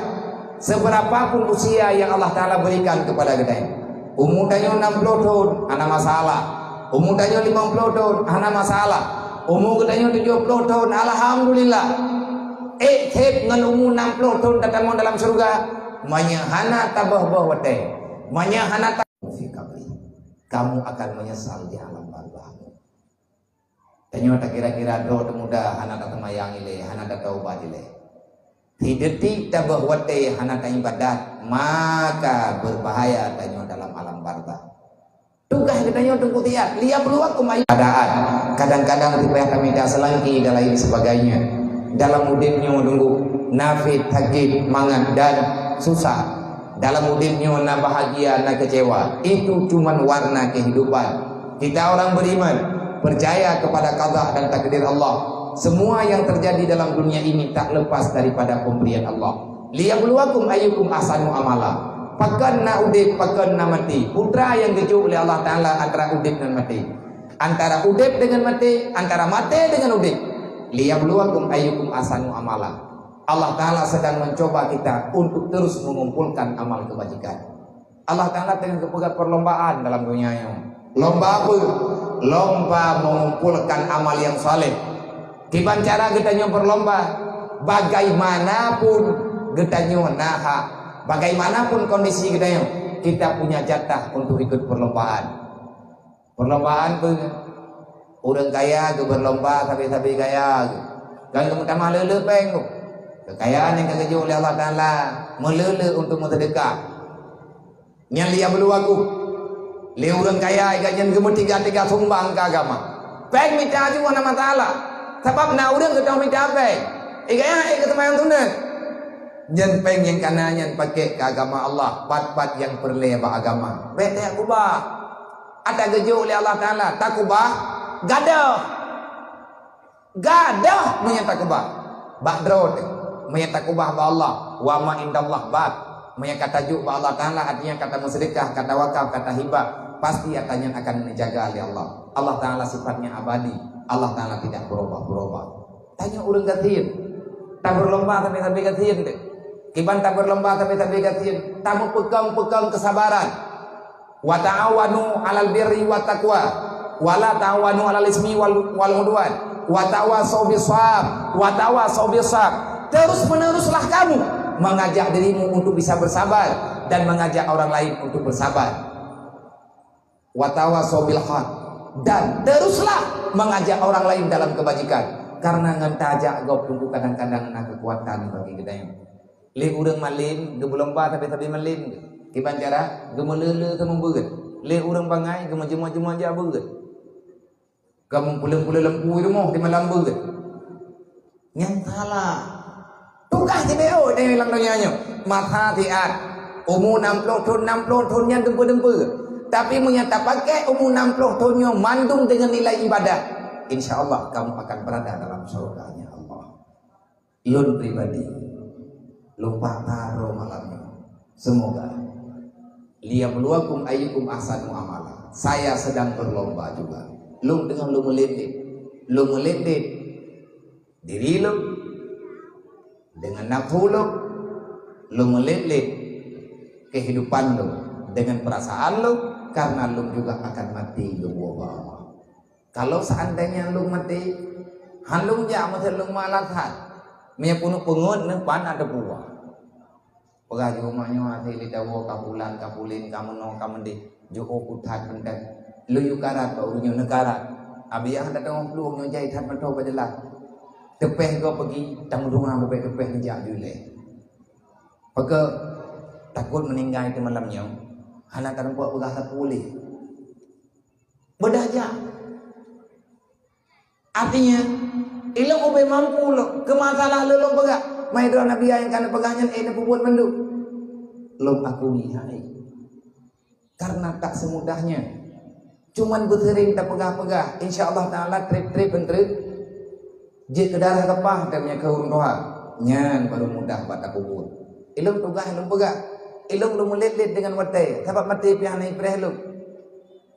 seberapapun usia yang Allah Ta'ala berikan kepada kita. Umur tanya 60 tahun, ada masalah. Umur tanya 50 tahun, ada masalah. Umur tanya 70 tahun, alhamdulillah. Kep dengan umur 60 tahun datang dalam surga. Menyahana tabah wate. Menyahana kamu akan menyesal di alam barzakh. Tanya tak kira-kira do muda hana tak temayang ile, hana tak taubat ile. Hidetik tabah wate hana tak ibadat, maka berbahaya tanya dalam alam barzakh. Tugas kita tunggu tiap lihat peluang keadaan. Kadang-kadang riwayat kami dah selangki dan lain sebagainya. Dalam mudiknya tunggu nafid, hakid, mangan dan susah. Dalam mudiknya na bahagia, na kecewa. Itu cuman warna kehidupan. Kita orang beriman percaya kepada qada dan takdir Allah. Semua yang terjadi dalam dunia ini tak lepas daripada pemberian Allah. Liyabluwakum ayyukum ahsanu amala. Pakan na udip, pakan na mati. Putra yang dijuk oleh Allah Ta'ala antara udip dan mati. Antara udip dengan mati, antara mati dengan udip. Liyabluwakum ayyukum ahsanu amala. Allah Ta'ala sedang mencoba kita untuk terus mengumpulkan amal kebajikan. Allah Ta'ala tengah kepegat perlombaan dalam dunia ini. Lomba apa? Lomba mengumpulkan amal yang saleh. Gimana cara kita berlomba? Bagaimanapun kita naha, bagaimanapun kondisi kita punya jatah untuk ikut perlombaan. Perlombaan tu orang kaya tu berlomba tapi kaya. Dan terutama lele peng tu. Kekayaan yang kekeju oleh Allah Ta'ala melele untuk bersedekah. Yang lihat belu aku. Lihat orang kaya yang tiga sumbang ke agama. Peng minta juga nama Ta'ala. Sebab nak orang kita minta peng. Kaya ketemayang tu nak. Jan peng yang kanannya pakai ke agama Allah. Pat-pat yang perleba agama. Bete aku bah. Ada keju oleh Allah Ta'ala. Tak kubah. Gadah menyatakan kubah. Bakdrod menyatakan kubah ba Allah. Wa ma indallah bak. Menyatakan tajuk ba Allah Ta'ala artinya kata bersedekah, kata wakaf, kata hibah. Pasti akan dijaga oleh Allah. Allah Ta'ala sifatnya abadi. Allah Ta'ala tidak berubah-berubah. Tanya orang katiin. Tak berlomba tapi katiin. Kiban tak berlomba tapi katiin. Tak mau pegang kesabaran. Wa ta'awanu 'alal birri wat taqwa. Wala ta'awanu 'alal ismi wal udwan. Wa tawasaw bisabr, wa tawasaw bisabr. Terus meneruslah kamu mengajak dirimu untuk bisa bersabar dan mengajak orang lain untuk bersabar. Wa tawasaw bil haq, dan teruslah mengajak orang lain dalam kebajikan. Karena ngantajak gop tunggu kadang-kadang nak kekuatan bagi kita yang. Le urang malin, ge berlomba tapi malin. Kiban cara ge melele ke membeureut. Le urang bangai ge majema-jema aja beureut. Kamu pulang-pulang lempu itu mau di malam beut. Yang salah. Tugas dia dia bilang donyanya. Mata tiat. Umur 60 tahun yang dempe-dempe. Tapi menyata pakai umur 60 tahunnya mandung dengan nilai ibadah. InsyaAllah kamu akan berada dalam surganya Allah. Lun pribadi. Lupa taruh malamnya. Semoga. Liyabluwakum ayyukum ahsanu amala. Saya sedang berlomba juga. Lu dengan lu melindih. lu melilit diri lu dengan nafsu lu melilit kehidupan lu dengan perasaan lu, karena lu juga akan mati lu Allah. Kalau seandainya lu mati, halung ja masa lu malathat, punya punuk pengut pan ada buah. Pegah di rumahnya hati lidawo kapulan kapulin kamu no kamu di joko kutat pendet lu yukarat bau nyu negara abi yang datang lu nyu jai tat mentau bajelah tepeh go pergi tang rumah bepe tepeh njak jule pege takut meninggal itu malamnya anak kan buat pegah tak boleh bedaja artinya ilmu obe mampu lo ke masalah lo pegah mai do nabi yang kana pegahnya ene buat bendu lo akui hai karena tak semudahnya cuman bersering tak pegah-pegah insyaallah taala trip-trip bentrip je ke darah kepah dan nya ke urung doa nyan baru mudah buat aku buat ilmu pegah ilmu pegah ilmu lu melit-lit dengan mati sebab mati pian naik preh lu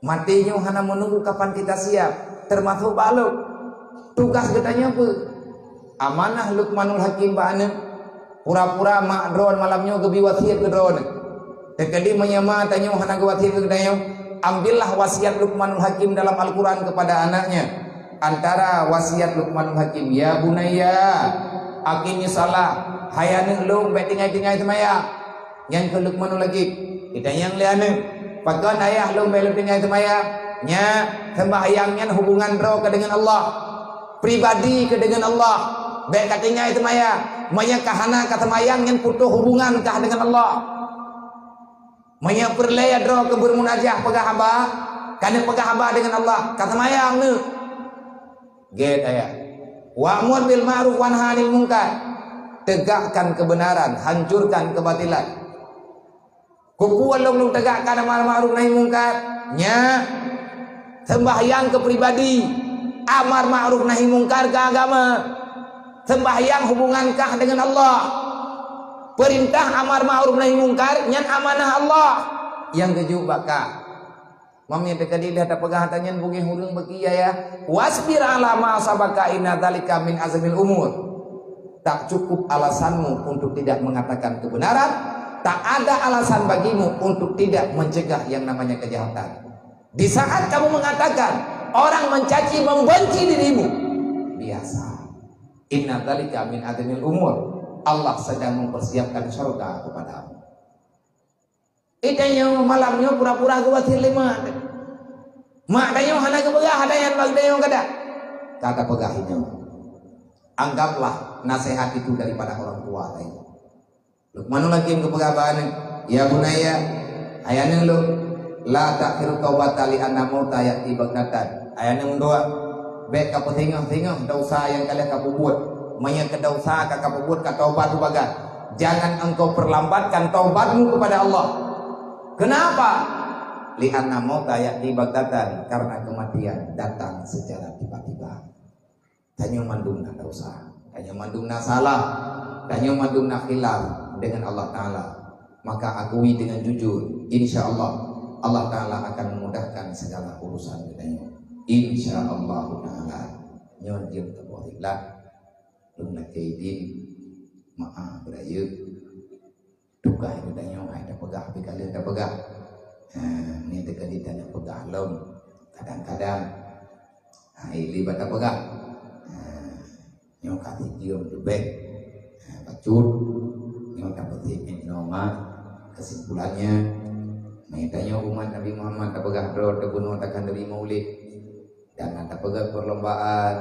matinya hanya menunggu kapan kita siap termasuk baluk tugas katanya apa amanah Luqmanul Hakim ba'ana pura-pura mak drone malamnya gebi wasiat ke drone tekali menyama tanya hana ke wasiat ke dayo ambillah wasiat Luqmanul Hakim dalam Al-Quran kepada anaknya antara wasiat Luqmanul Hakim ya bunayya akimi salah hayane lu betingai-tingai semaya yang ke Luqmanul Hakim kita yang liane pakon ayah lu betingai semaya nya sembahyangnya hubungan roh ke dengan Allah pribadi ke dengan Allah baik katanya itu maya kahana kata mayang yang putus hubungan kah dengan Allah maya perlaya doa ke bermunajah pegah hamba karena pegah hamba dengan Allah kata mayang ni get ayat wa'mur bil ma'ruf wanha 'anil munkar tegakkan kebenaran hancurkan kebatilan kukuan lu tegakkan amar ma'ruf nahi munkar nya sembahyang ke pribadi amar ma'ruf nahi munkar ke agama sembahyang hubungankah dengan Allah perintah amar ma'ruf nahi munkar nyan amanah Allah yang keju baka mami tekadi dah pegah tanyan bugih hurung beki ya wasbir ala ma sabaka inna dzalika min azmil umur tak cukup alasanmu untuk tidak mengatakan kebenaran tak ada alasan bagimu untuk tidak mencegah yang namanya kejahatan di saat kamu mengatakan orang mencaci membenci dirimu biasa inna dzalika min adnil umur Allah sedang mempersiapkan surga kepadamu itanya malamnya pura-pura kuatir lima mak dayo hana ke pegah ada yang bag dayo kada kata pegahinya anggaplah nasihat itu daripada orang tua tadi Luqmanul Hakim ke pegahan ya bunaya ayane lu la takhiru taubata li anna mauta yati bagdatan ayane mendoa baik kapu tengah-tengah dosa yang kalian kapu buat maya ke dosa kapu buat ka taubat bagat jangan engkau perlambatkan taubatmu kepada Allah kenapa li anna mauta ya'ti bagdatan karena kematian datang secara tiba-tiba tanya mandumna dosa tanya mandumna salah tanya mandumna khilaf dengan Allah Ta'ala maka akui dengan jujur insyaallah Allah Ta'ala akan memudahkan segala urusan kita insyaallah ta'ala nyon jem tabolehlah lung nak kaidin maaf berayu tukah itu tanya ada pegah pikal ada pegah ni tekadi tanya pegah lom kadang-kadang ili bata pegah nyon kati diom debek bacut nyon dapat noma kesimpulannya tanya umat Nabi Muhammad tak pegah do tebunuh takkan Nabi Maulid dan ada pegah perlombaan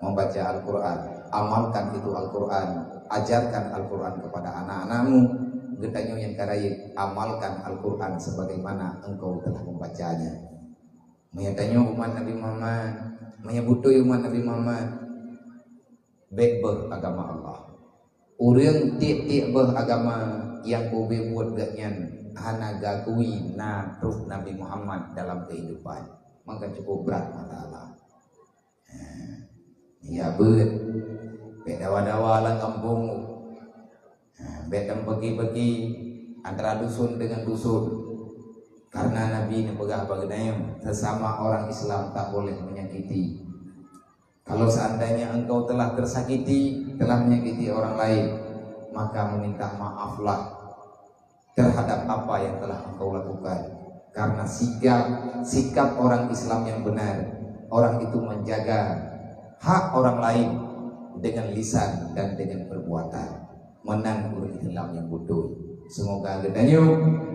membaca Al-Quran amalkan itu Al-Quran ajarkan Al-Quran kepada anak-anakmu getanya yang karaya amalkan Al-Quran sebagaimana engkau telah membacanya menyatanya umat Nabi Muhammad menyebutui umat Nabi Muhammad baik beragama Allah urang tiap-tiap beragama yang bobe buat gaknyan hana gagui naruh Nabi Muhammad dalam kehidupan maka cukup berat masalah ya bet bedawa-dawa lang kampung bedang pergi-pergi antara dusun dengan dusun karena Nabi ini pegah baginanya sesama orang Islam tak boleh menyakiti Kalau seandainya engkau telah tersakiti, telah menyakiti orang lain, maka meminta maaflah terhadap apa yang telah engkau lakukan. Karena sikap orang Islam yang benar, orang itu menjaga hak orang lain dengan lisan dan dengan perbuatan, menang Islam yang bodoh. Semoga kita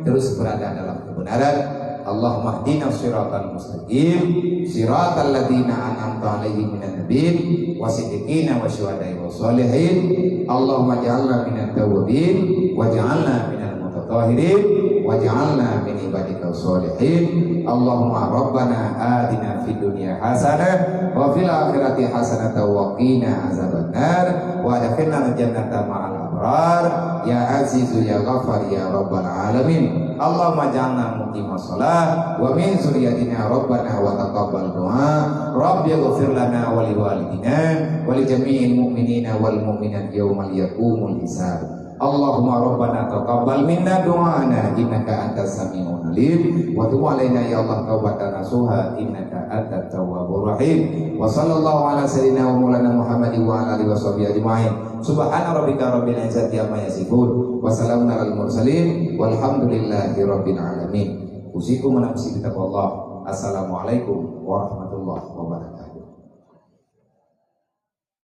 terus berada dalam kebenaran. Allahumma hdina shiratal mustaqim, shiratal ladzina an'amta 'alaihim minan nabiyyin wasiddiqina wasyuhada'i wassalihin. Allahumma ja'alna minat tawwabin waj'alna minal mutatahhirin waj'alna min ibadika sholihin. Allahumma rabbana atina fid dunya hasanah wa fil akhirati hasanah wa qina azabannar wa adkhilna jannata ma'al abrar ya azizu ya ghafar ya rabbal alamin. Allahumma ja'alna muqimas shalah wa min zurriyyatina rabbana wa taqabbal du'a. Rabbi ighfir lana wa liwalidina wa li jami'il mu'minina wal mu'minat yaumal yaqumul hisab. Allahumma rabbana taqabbal minna du'ana innaka antas sami'un alim wa tub alaina ya Allah taubatan nasuha innaka antat tawwabur rahim. Wa sallallahu ala sayyidina wa maulana Muhammad wa ala alihi washabihi ajmain. Subhana rabbika rabbil izzati amma yasifun wa salamun alal mursalin walhamdulillahi rabbil alamin. Usikum wa nafsi bi taqwallah. Assalamualaikum warahmatullahi wabarakatuh.